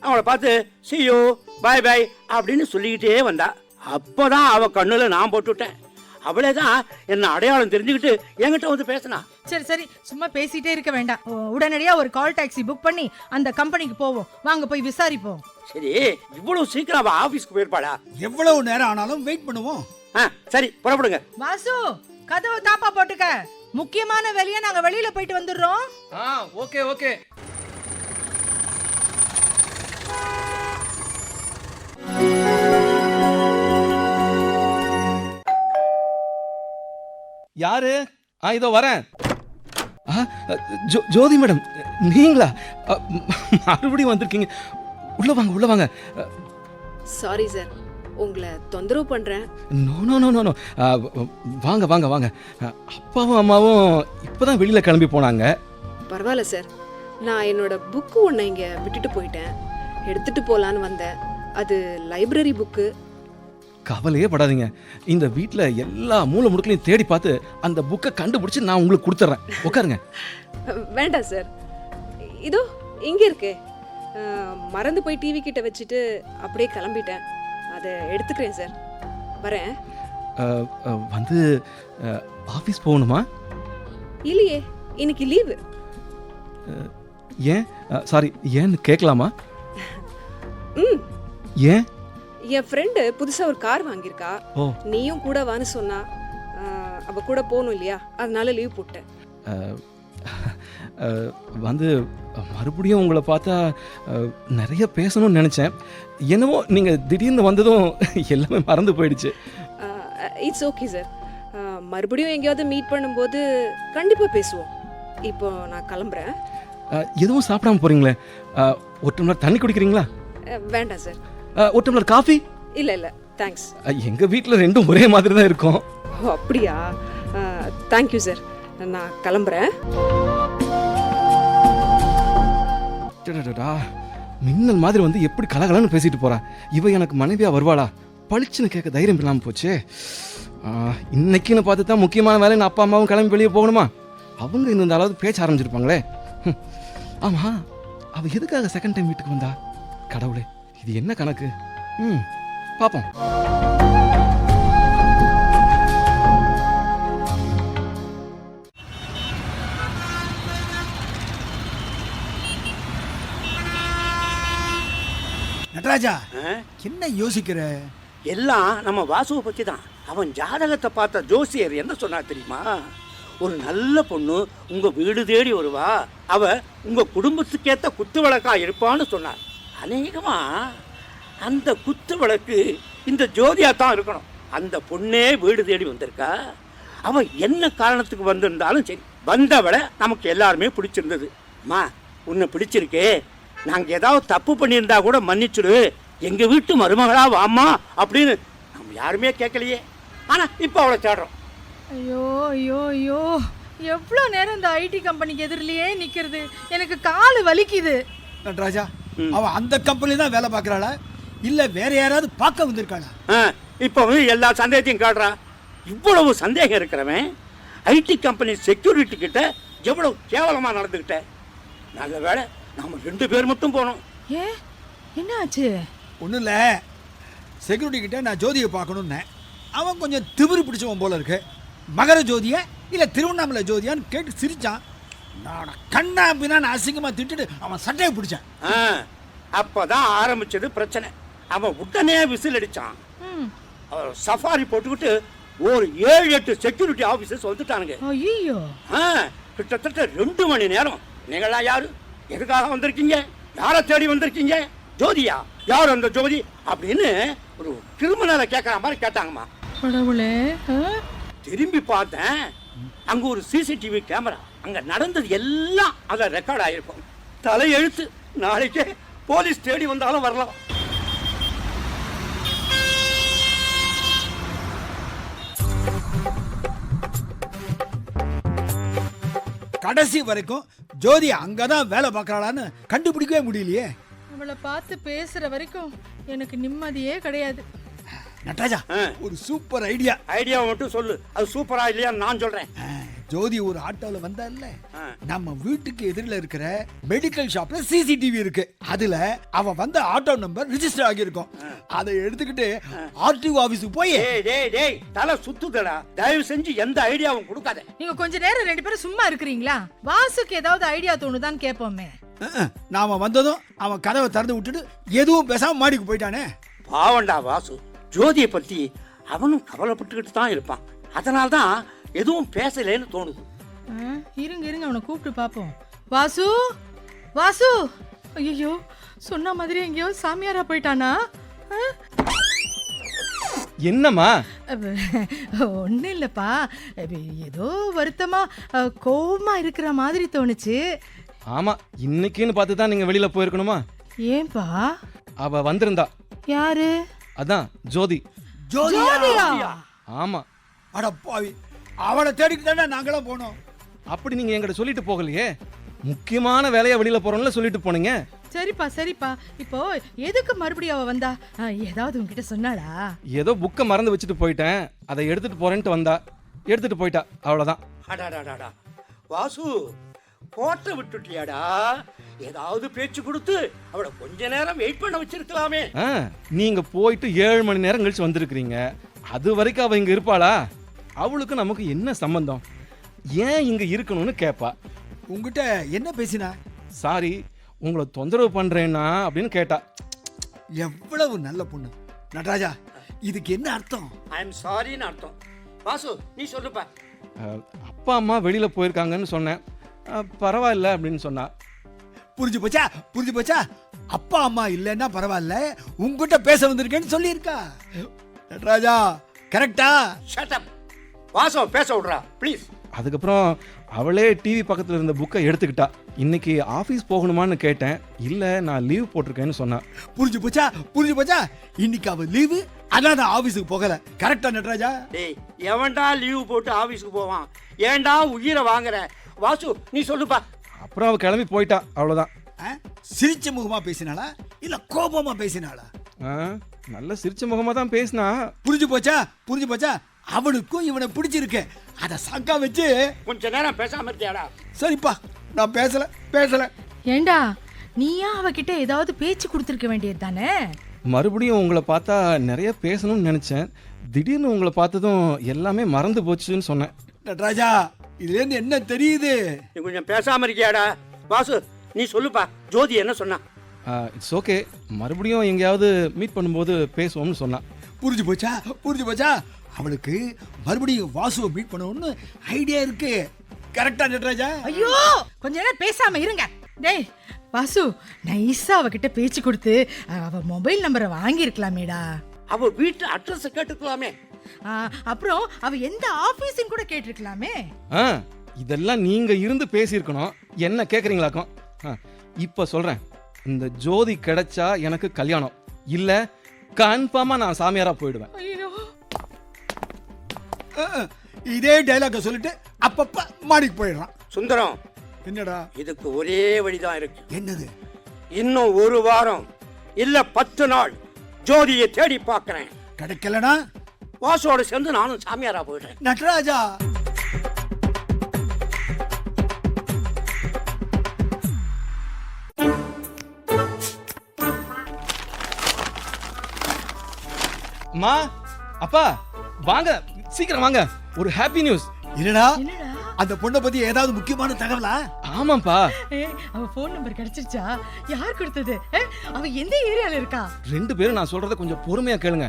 அவளை பார்த்து see you, bye bye அப்படின்னு சொல்லிக்கிட்டே வந்தா. அப்போதான் அவ கண்ணுல நான் போட்டுவிட்டேன். அவளே தான் என்ன அடையாளம் தெரிஞ்சுக்கிட்டு என்கிட்ட வந்து பேசினா. சரி சும்மா பேசிட்டே இருக்க வேண்டாம். உடனடியா ஒரு கால் டாக்ஸி புக் பண்ணி அந்த கம்பெனிக்கு போவோம். வாங்க போய் விசாரிப்போம். சரி, இவ்வளவு சீக்கிரம் அவ ஆபீஸ்க்கு போயிருப்பாளா? எவ்வளவு நேரம் ஆனாலும் வெயிட் பண்ணுவோம். சரி, புறப்படுங்க. வாசு, கதவை தாப்பா போட்டுக்க. முக்கியமான வேலையா நாங்க வெளியில போயிட்டு வந்துடுறோம். ஓகே. யாரு? இதோ வரேன். ஜோதி மேடம், நீங்களா? மறுபடியும் வந்திருக்கீங்க. உள்ள வாங்க. சாரி சார், உங்களை தொந்தரவு பண்றேன். நோ. வாங்க. அப்பாவும் அம்மாவும் இப்பதான் வெளியில கிளம்பி போனாங்க. பரவாயில்ல சார், நான் என்னோட புக்கு ஒன்று இங்கே விட்டுட்டு போயிட்டேன். எடுத்துட்டு போலான்னு வந்தேன். அது லைப்ரரி புக்கு. கவலையே படாதீங்க. இந்த வீட்டில் எல்லா மூலை முடுக்கலையும் தேடி பார்த்து அந்த புக்கை கண்டுபிடிச்சி நான் உங்களுக்கு கொடுத்துட்றேன். உட்காருங்க. வேண்டாம் சார், இதோ இங்கே இருக்கு. மறந்து போய் டிவி கிட்ட வச்சுட்டு அப்படியே கிளம்பிட்டேன். அதை எடுத்துக்கிறேன் சார். வரேன். வந்து ஆஃபீஸ் போகணுமா? இல்லையே, இன்னைக்கு லீவு. ஏன்? சாரி, ஏன்னு கேட்கலாமா? ஏன்? என் ஃப்ரெண்டு புதுசா ஒரு கார் வாங்கியிருக்கா. நீயும் கூட வான்னு சொன்னா. அவ கூட போகணும் இல்லையா, அதனால லீவ் போட்டேன். வந்து மறுபடியும் உங்களை பார்த்தா நிறைய பேசணும்னு நினச்சேன். என்னவோ நீங்கள் திடீர்னு வந்ததும் எல்லாமே மறந்து போயிடுச்சு. It's okay sir. மறுபடியும் எங்கேயாவது மீட் பண்ணும்போது கண்டிப்பாக பேசுவோம். இப்போ நான் கிளம்புறேன். எதுவும் சாப்பிடாம போகிறீங்களே, ஒரு டம்ளர் தண்ணி குடிக்கிறீங்களா? வேண்டாம் சார். ஒரு டம்ளர் காஃபி? இல்லை தேங்க்ஸ். எங்கள் வீட்டில் ரெண்டும் ஒரே மாதிரி தான் இருக்கும். அப்படியா? தேங்க்யூ சார், நான் கிளம்புறேன். மின்னல் மாதிரி வந்து எப்படி கலகலன்னு பேசிட்டு போறா. இவ எனக்கு மனைவியா வருவாளா? பளிச்சுன்னு கேட்க தைரியம் இல்லாமல் போச்சு. இன்னைக்குன்னு பார்த்து தான் முக்கியமான வேலை. அப்பா அம்மாவும் கிளம்பி வெளியே போகணுமா? அவங்க இந்த அளவுக்கு பேச்ச ஆரம்பிச்சிருப்பாங்களே. ஆமா, அவ எதுக்காக செகண்ட் டைம் வீட்டுக்கு வந்தா? கடவுளே, இது என்ன கணக்கு? பாப்போம். நடராஜா, என்ன யோசிக்கிற? எல்லாம் நம்ம வாசுவை பத்தி தான். அவன் ஜாதகத்தை பார்த்த ஜோசியர் என்ன சொன்னா தெரியுமா? ஒரு நல்ல பொண்ணு உங்க வீடு தேடி வருவா, அவ உங்க குடும்பத்துக்கேத்த குத்து விளக்கா இருப்பான்னு சொன்னார். அநேகமா அந்த குத்து விளக்கு இந்த ஜோதியா தான் இருக்கணும். அந்த பொண்ணே வீடு தேடி வந்திருக்கா. அவ என்ன காரணத்துக்கு வந்திருந்தாலும் சரி, வந்தவளை நமக்கு எல்லாருமே பிடிச்சிருந்தது. அம்மா, உன்னை பிடிச்சிருக்கே, நாங்க ஏதாவது தப்பு பண்ணியிருந்தா கூட மன்னிச்சுடு, எங்க வீட்டு மருமகளா வாமா அப்படின்னு நம்ம யாருமே கேட்கலையே. ஆனா இப்ப அவளை தேடுறோம். ஐயோ, எவ்வளோ நேரம் இந்த ஐடி கம்பெனிக்கு எதிரிலேயே நிக்கிறது. எனக்கு காலு வலிக்குது. நடராஜா, அவ அந்த கம்பெனி தான் வேலை பார்க்கறாளா இல்ல வேற யாராவது பார்க்க வந்திருக்காளா? இப்போ எல்லா சந்தேகத்தையும் காட்டுறா. இவ்வளவு சந்தேகம் இருக்கிறவன் ஐடி கம்பெனி செக்யூரிட்டி கிட்ட எவ்வளவு கேவலமா நடந்துகிட்ட. நல்ல வேலை நாம 2 பேர் மட்டும் போனோம். என்ன ஆச்சு? ஒன்றும் இல்லை, செக்யூரிட்டி கிட்ட நான் ஜோதியை பார்க்கணுன்னேன். அவன் கொஞ்சம் திமிரு பிடிச்சவன் போல இருக்கு. மகர ஜோதியா இல்லை திருவண்ணாமலை ஜோதியான்னு கேட்டு சிரிச்சான். நான் கண்ணா பின்னான்னு அசிங்கமாக திட்டுட்டு அவன் சட்டையை பிடிச்சான். அப்பதான் ஆரம்பிச்சது பிரச்சனை. அவன் உடனே விசில் அடிச்சான். சஃபாரி போட்டுக்கிட்டு ஒரு 7-8 செக்யூரிட்டி ஆபீசர்ஸ் வந்துட்டானுங்க. ஐயோ, கிட்டத்தட்ட 2 மணி நேரம். நீங்களா யாரு, எதுக்காக வந்திருக்கீங்க, யாரை தேடி வந்திருக்கீங்க, ஜோதியா, யார் அந்த ஜோதி அப்படின்னு ஒரு கிரிமினலை கேட்கற மாதிரி கேட்டாங்கம்மா. கடவுளே. திரும்பி பார்த்தேன், அங்க ஒரு சிசிடிவி கேமரா. அங்க நடந்தது எல்லாம் அத ரெக்கார்ட் ஆயிருக்கும். தலையெழுத்து. நாளைக்கே போலீஸ் தேடி வந்தாலும் வரலாம். கடைசி வரைக்கும் ஜோதி அங்கதான் வேலை பார்க்கறாளான்னு கண்டுபிடிக்கவே முடியலையே. அவளை பார்த்து பேசுற வரைக்கும் எனக்கு நிம்மதியே கிடையாது. நட்ராஜா, ஒரு சூப்பர் ஐடியா. ஐடியா மட்டும் சொல்லு, அது சூப்பரா இல்லையா நான் சொல்றேன். ஜோதி ஒரு ஆட்டோல வந்தால, நம்ம வீட்டுக்கு எதிரில இருக்கிற மெடிக்கல் ஷாப்ல சிசிடிவி இருக்கு. அதுல அவ வந்த ஆட்டோ நம்பர் ரிஜிஸ்டர் ஆகியிருக்கும். அதை எடுத்துக்கிட்டு ஆர்டிஓ ஆபீஸுக்கு போய் டேய் தலை சுத்துதடா. தயவு செஞ்சு எந்த ஐடியாவும் கொடுக்காத. நீங்க கொஞ்ச நேரம் 2 பேரும் சும்மா இருக்கிறீங்களா? வாசுக்கு ஏதாவது ஐடியா தோணுதான்னு கேட்போமே. நாம வந்ததும் அவன் கதவை திறந்து விட்டுட்டு எதுவும் பேசாம மாடிக்கு போயிட்டானே. பாவண்டா வாசு. ஜோதியை பத்தி அவனும் கவலைப்பட்டுக்கிட்டு தான் இருப்பான். அதனால்தான் எதுவும் பேசலேன்னு தோணுது. இருங்க அவனை கூப்பிட்டு பாப்போம். வாசு, வாசு. ஐயோ, சொன்ன மாதிரி எங்கேயோ சாமியாரா போயிட்டானா? என்னம்மா? ஒன்னும் இல்லப்பா, ஏதோ வருத்தமா கோவமா இருக்கிற மாதிரி தோணுச்சு. ஆமா, இன்னைக்குன்னு பார்த்து தான் நீங்க வெளியில போயிருக்கணுமா? ஏன்பா? அவ வந்திருந்தா. யாரு? அதான் ஜோதி. ஜோதியா? ஆமா. அட பாவி, அவளை தேடிட்டு தானே நாங்களும் போனோம். அப்படி நீங்க என்கிட்ட சொல்லிட்டு போகலையே. முக்கியமான வேலையா வெளியில போறோம்ல சொல்லிட்டு போனீங்க. சரிப்பா. இப்போ எதுக்கு மறுபடியும் அவ வந்தா? ஏதாவது உன்கிட்ட சொன்னாளா? ஏதோ புக்கை மறந்து வச்சுட்டு போயிட்டேன், அதை எடுத்துட்டு போறேன்ட்டு வந்தா. எடுத்துட்டு போயிட்டா, அவ்வளவுதான். அடாடாடாடா வாசு, கோட்டை விட்டுட்டியாடா. ஏதாவது பேச்சு கொடுத்து அவளை கொஞ்ச நேரம் வெயிட் பண்ண வச்சிருக்கலாமே. நீங்க போயிட்டு 7 மணி நேரம் கழிச்சு வந்திருக்கிறீங்க. அது வரைக்கும் அவ இங்க இருப்பாளா? அவளுக்கு நமக்கு என்ன சம்பந்தம்? ஏன் இங்க இருக்கணும்னு கேட்பா. உங்ககிட்ட என்ன பேசினா? சாரி, உங்களை தொந்தரவு பண்றேன்னா அப்படின்னு கேட்டா. எவ்வளவு நல்ல பொண்ணு. நடராஜா, இதுக்கு என்ன அர்த்தம்? ஐ எம் சாரின்னு அர்த்தம். வாசு, நீ சொல்லுப்பா. அப்பா அம்மா வெளியில போயிருக்காங்கன்னு சொன்னேன். பரவாயில்ல அப்படின்னு சொன்னா. புரிஞ்சு போச்சா? அப்பா அம்மா இல்லைன்னா பரவாயில்ல, உங்ககிட்ட பேச வந்திருக்கேன்னு சொல்லியிருக்கா. நடராஜா, கரெக்டா? Shut up. வாசு பேச விடுறா ப்ளீஸ். அதுக்கப்புறம் அவளே டிவி பக்கத்தில் இருந்த புக்கை எடுத்துக்கிட்டா. இன்னைக்கு ஆஃபீஸ் போகணுமான்னு கேட்டேன். இல்லை, நான் லீவ் போட்டிருக்கேன்னு சொன்னான். புரிஞ்சு போச்சா? இன்னைக்கு அவ லீவு, அதான் நான் ஆஃபீஸுக்கு போகல. கரெக்டா நடராஜா? டேய், எவன்டா லீவ் போட்டு ஆஃபீஸுக்கு போவான்? ஏன்டா உயிரை வாங்குற? வாசு, நீ சொல்லுப்பா. அப்புறம் அவ கிளம்பி போயிட்டா, அவ்வளோதான். சிரிச்ச முகமா பேசினாளா இல்ல கோபமா பேசினாளா? நல்ல சிரிச்ச முகமா தான் பேசினா. புரிஞ்சு போச்சா? அவனுக்கும் இவனை பிடிச்சிருக்கு. அத சாக்கா வச்சு கொஞ்ச நேரம் பேசாம இருக்கியாடா? சரிப்பா, நான் பேசல. ஏண்டா, நீயா அவகிட்ட ஏதாவது பேச்சு கொடுத்துருக்க வேண்டியது தானே? மறுபடியும் உங்களை பார்த்தா நிறைய பேசணும்னு நினைச்சேன். திடீர்னு உங்களை பார்த்ததும் எல்லாமே மறந்து போச்சுன்னு சொன்னேன். நடராஜா, இதுல இருந்து என்ன தெரியுது? நீ கொஞ்சம் பேசாம இருக்கியாடா? வாசு, நீ சொல்லுப்பா. ஜோதி என்ன சொன்னா? இட்ஸ் ஓகே, மறுபடியும் எங்கேயாவது மீட் பண்ணும்போது பேசுவோம்னு சொன்னா. புரிஞ்சு போச்சா? அவளுக்கு மறுபடியும் வாசுவை மீட் பண்ணணும்னு ஐடியா இருக்கு. கரெக்டா நடராஜா? ஐயோ, கொஞ்ச நேரம் பேசாம இருங்க. டேய் வாசு, நைஸா அவகிட்ட பேச்சு கொடுத்து அவ மொபைல் நம்பரை வாங்கி இருக்கலாமேடா. அவ வீட்டு அட்ரஸ் கேட்டுக்கலாமே. அப்புறம் அவ எந்த ஆபீஸ்னு கூட கேட்டிருக்கலாமே. இதெல்லாம் நீங்க இருந்து பேசியிருக்கணும். என்ன கேக்குறீங்களாக்கும்? இப்ப சொல்றேன். இந்த ஜோதி கிடைச்சா எனக்கு கல்யாணம், இல்ல கன்ஃபார்மா நான் சாமியாரா போயிடுவேன். இதே டைலாக சொல்லிட்டு அப்பப்ப மாடிக்கு போயிடுறான். சுந்தரம், என்னடா? இதுக்கு ஒரே வழிதான் இருக்கு. என்னது? இன்னும் 1 வாரம் இல்ல 10 நாள் ஜோதியை தேடி பார்க்கிறேன். கிடைக்கலனா வாசோட சேர்ந்து நானும் சாமியாரா போயிடுறேன். நடராஜா, அம்மா, அப்பா, வாங்க சீக்கிரம் வாங்க, ஒரு ஹாப்பி நியூஸ். என்னடா என்னடா அந்த பொண்ணை பத்தி ஏதாவது முக்கியமான தகவலா? ஆமாப்பா, அவ போன் நம்பர் கிடைச்சிருச்சா? யார் கொடுத்தது? அவ எந்த ஏரியால இருக்கா? 2 பேரும் நான் சொல்றத கொஞ்சம் பொறுமையா கேளுங்க.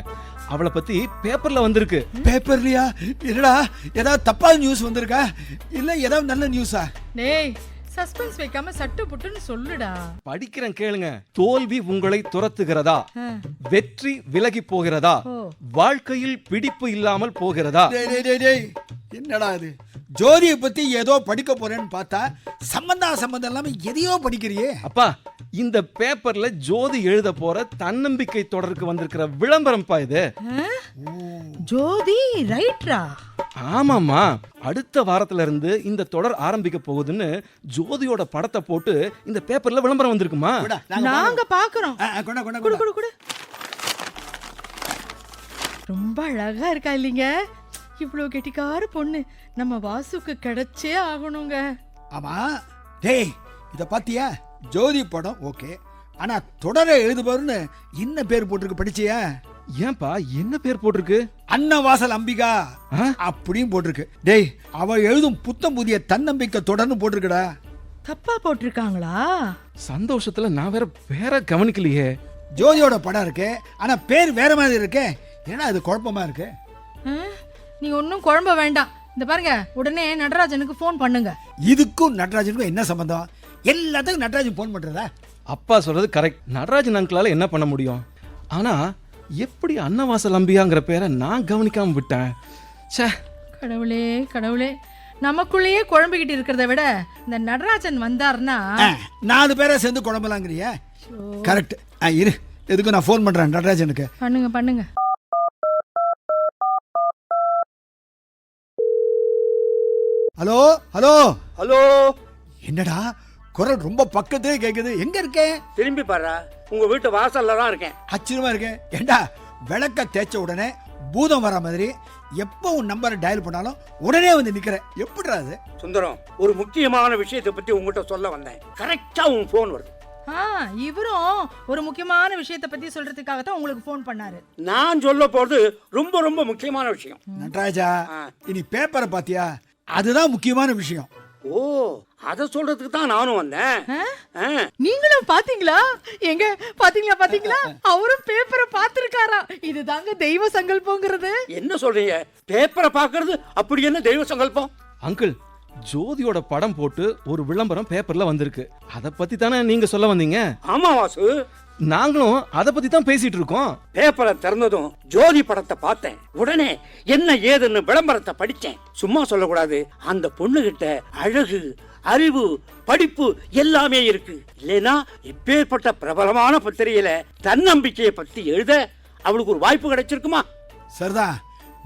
அவளை பத்தி பேப்பர்ல வந்திருக்கு. பேப்பர்லயா? என்னடா ஏதாவது தப்பான நியூஸ் வந்திருக்கா இல்ல ஏதாவது நல்ல நியூஸா? டேய் சஸ்பென்ஸ் வைக்காம சட்டு புட்டுன்னு சொல்லுடா. படிக்கிறேன் கேளுங்க. தோல்வி உங்களை துரத்துகிறதா? வெற்றி விலகி போகிறதா? வாழ்க்கையில் பிடிப்பு இல்லாமல் போகிறதா? டேய் டேய் டேய் டேய், என்னடா இது? ஜோதியை பத்தி ஏதோ படிக்க போறேன்னு பார்த்தா சம்பந்தம் இல்லாம எதையோ படிக்கிறியே. அப்பா, இந்த பேப்பர்ல ஜோதி எழுத போற தன்னம்பிக்கை தொடருக்கு வந்திருக்கிற விளம்பரம்ப்பா இது. ஜோதி ரைட்ரா? ஆமாமா, அடுத்த வாரத்துல இருந்து இந்த தொடர் ஆரம்பிக்க போகுதுன்னு ஜோதியோட படத்தை போட்டு இந்த பேப்பர்ல விளம்பரம் வந்திருக்குமா? கொடா, நாங்க நாங்க பாக்குறோம். கொண்டா கொண்டா குடு கொண்டா. குடு குடு. ரொம்ப அழகா இருக்கா இல்லைங்க? இவ்வளோ கெட்டிக்கார பொண்ணு நம்ம வாசுக்கு கிடைச்சே ஆகணுங்க. ஆமா டேய், இத பாத்தியா? ஜோதி படம் ஓகே, ஆனா தொடரை எழுதுபவர்னு என்ன பேர் போட்டிருக்கு படிச்சியா? ஏன்பா, என்ன பேர் போட்டிருக்கு? அன்னவாசல் அம்பிகா ஆ? அப்படியும் போட்டிருக்கு. டேய், அவ எழுதும் புத்தம் புதிய தன்னம்பிக்கை தொடர்னு போட்டிருக்குடா. தப்பா போட்டிருக்காங்களா? சந்தோஷத்துல நான் வேற கவனிக்கலையே. ஜோதியோட படம் இருக்கு, ஆனா பேர் வேற மாதிரி இருக்கு. ஏன்னா அது குழப்பமா இருக்கு. நீ ஒன்றும் குழம்ப வேண்டாம். இந்த பாருங்க, உடனே நடராஜனுக்கு ஃபோன் பண்ணுங்க. இதுக்கும் நடராஜனுக்கும் என்ன சம்பந்தம்? எல்லாத்துக்கும் நடராஜன் போன் பண்றதா? அப்பா சொல்றது கரெக்ட். நடராஜன் அங்கிளால என்ன பண்ண முடியும்? ஆனா எப்படி அன்னவாசல் அம்பியாங்கிற பேரை நான் கவனிக்காம விட்டேன். ச்சே, கடவுளே கடவுளே, நமக்குள்ளேயே குழம்பிக்கிட்டு இருக்கிறத விட இந்த நடராஜன் வந்தார்னா 4 பேரை சேர்ந்து குழம்பலாங்கிறிய? கரெக்ட். இரு, எதுக்கும் நான் ஃபோன் பண்றேன் நடராஜனுக்கு. பண்ணுங்க பண்ணுங்க. ஹலோ ஹலோ ஹலோ, என்னடா குரல் ரொம்ப பக்கத்திலே கேக்குது? எங்க இருக்கேன்? திரும்பி பாரு, உங்க வீட்டு வாசல்ல தான் இருக்கேன். ஆச்சரியமா இருக்கேன். ஏண்டா விளக்க தேய்ச்ச உடனே பூதம் வர மாதிரி எப்போ உன் நம்பரை டயல் பண்ணாலும் உடனே வந்து நிக்கிறேன். எப்படிடா அது? சுந்தரம், ஒரு முக்கியமான விஷயத்தை பத்தி உங்ககிட்ட சொல்ல வந்தேன். கரெக்டா உன் போன் வருது. இவரும் ஒரு முக்கியமான விஷயத்தை பத்தி சொல்றதுக்காக தான் உங்களுக்கு ஃபோன் பண்ணாரு. நான் சொல்ல போறது ரொம்ப ரொம்ப முக்கியமான விஷயம். நடராஜா, இனி பேப்பரை பாத்தியா? அதுதான் முக்கியமான விஷயம். ஓ, அத சொல்றதுக்கு தான் நானும் வந்தேன். நீங்களும் பாத்தீங்களா? எங்க பாத்தீங்களா? பாத்தீங்களா, அவரும் பேப்பரை பார்த்திருக்காரா? இதுதாங்க தெய்வ சங்கல்பங்கிறது. என்ன சொல்றீங்க? பேப்பரை பாக்குறது அப்படி என்ன தெய்வ சங்கல்பம்? அங்கிள், ஜோதியோட படம் போட்டு ஒரு விளம்பரம் பேப்பர்ல வந்திருக்கு. அத பத்தி தானே நீங்க சொல்ல வந்தீங்க? ஆமா வாசு, நாங்களும் அத பத்தி தான் பேசிட்டு இருக்கோம். பேப்பரை திறந்ததும் ஜோதி படத்தை பார்த்தேன். உடனே என்ன ஏதுன்னு விளம்பரத்தை படிச்சேன். சும்மா சொல்லக்கூடாது, அந்த பொண்ணுகிட்ட அழகு, அறிவு, படிப்பு எல்லாமே இருக்கு. இல்லைனா இப்பேற்பட்ட பிரபலமான பத்திரிகையில தன்னம்பிக்கையை பத்தி எழுத அவளுக்கு ஒரு வாய்ப்பு கிடைச்சிருக்குமா? சரிதான்,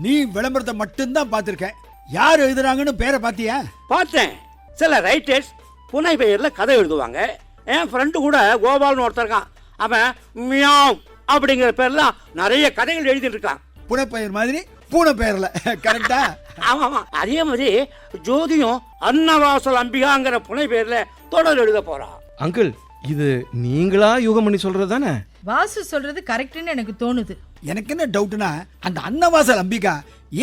நீ விளம்பரத்தை மட்டும்தான் பார்த்திருக்க. யார் எழுதுறாங்கன்னு பேரை பாத்தியா? பார்த்தேன். சில ரைட்டர்ஸ் புனை பெயர்ல கதை எழுதுவாங்க. என் ஃப்ரெண்டு கூட கோபால்னு ஒருத்தர் இருக்கான். அவன் மியாவ் அப்படிங்கிற பேர்ல நிறைய கதைகள் எழுதிட்டு இருக்கான். புனைப்பெயர் மாதிரி பூனை பெயர்ல. கரெக்டா? ஆமா, அதே மாதிரி ஜோதியும் அன்னவாசல் அம்பிகாங்கிற புனை பெயர்ல தொடர் எழுத போறா. அங்கிள், இது நீங்களா யூகம் பண்ணி சொல்றது தானே? வாசு சொல்றது கரெக்ட்னு எனக்கு தோணுது. எனக்கு என்ன டவுட்னா, அந்த அன்னவாசல் அம்பிகா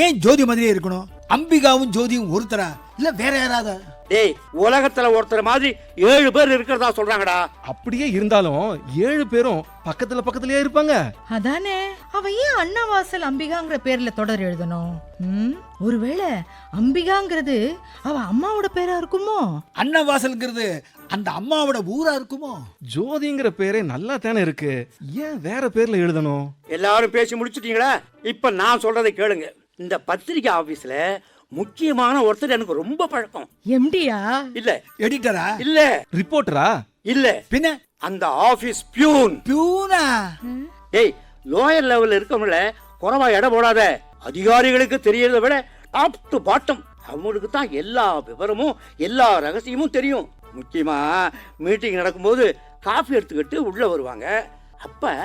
ஏன் ஜோதி மாதிரியே இருக்கணும்? அம்பிகாவும் ஜோதியும் ஒருத்தரா இல்ல வேற யாராவது? டேய், உலகத்துல ஒருத்தர் மாதிரி 7 பேர் இருக்கிறதா சொல்றாங்கடா. அப்படியே இருந்தாலும் 7 பேரும் பக்கத்துலயே இருப்பாங்க. அதானே, அவ ஏன் அன்னவாசல் அம்பிகாங்கிற பேர்ல தொடர் எழுதணும்? ஒருவேளை அம்பிகாங்கிறது அவ அம்மாவோட பேரா இருக்குமோ? அன்னவாசல்ங்கிறது அந்த அம்மாவோட ஊரா இருக்குமோ? ஜோதிங்கிற பேரே நல்லா தானே இருக்கு, ஏன் வேற பேர்ல எழுதணும்? எல்லாரும் பேசி முடிச்சிட்டீங்களா? இப்ப நான் சொல்றதை கேளுங்க. இந்த பத்திரிகை ஆபீஸ்ல முக்கியமான ஒருத்தர் எனக்கு ரொம்ப பழக்கம். எம்டியா? இல்ல. எடிட்டரா? இல்ல. ரிப்போர்ட்டரா? இல்ல. பின்ன அந்த ஆபீஸ் பியூன். பியூனா? ஏய், லோயர் லெவல்ல இருக்கவங்கள குறைவா எடை போடாத. அதிகாரிகளுக்கு தெரியறத விட டாப் டு பாட்டம் அவங்களுக்கு தான் எல்லா விவரமும் எல்லா ரகசியமும் தெரியும். முக்கியமா மீட்டிங் நடக்கும்போது காஃபி எடுத்துக்கிட்டு உள்ள வருவாங்க. அப்ப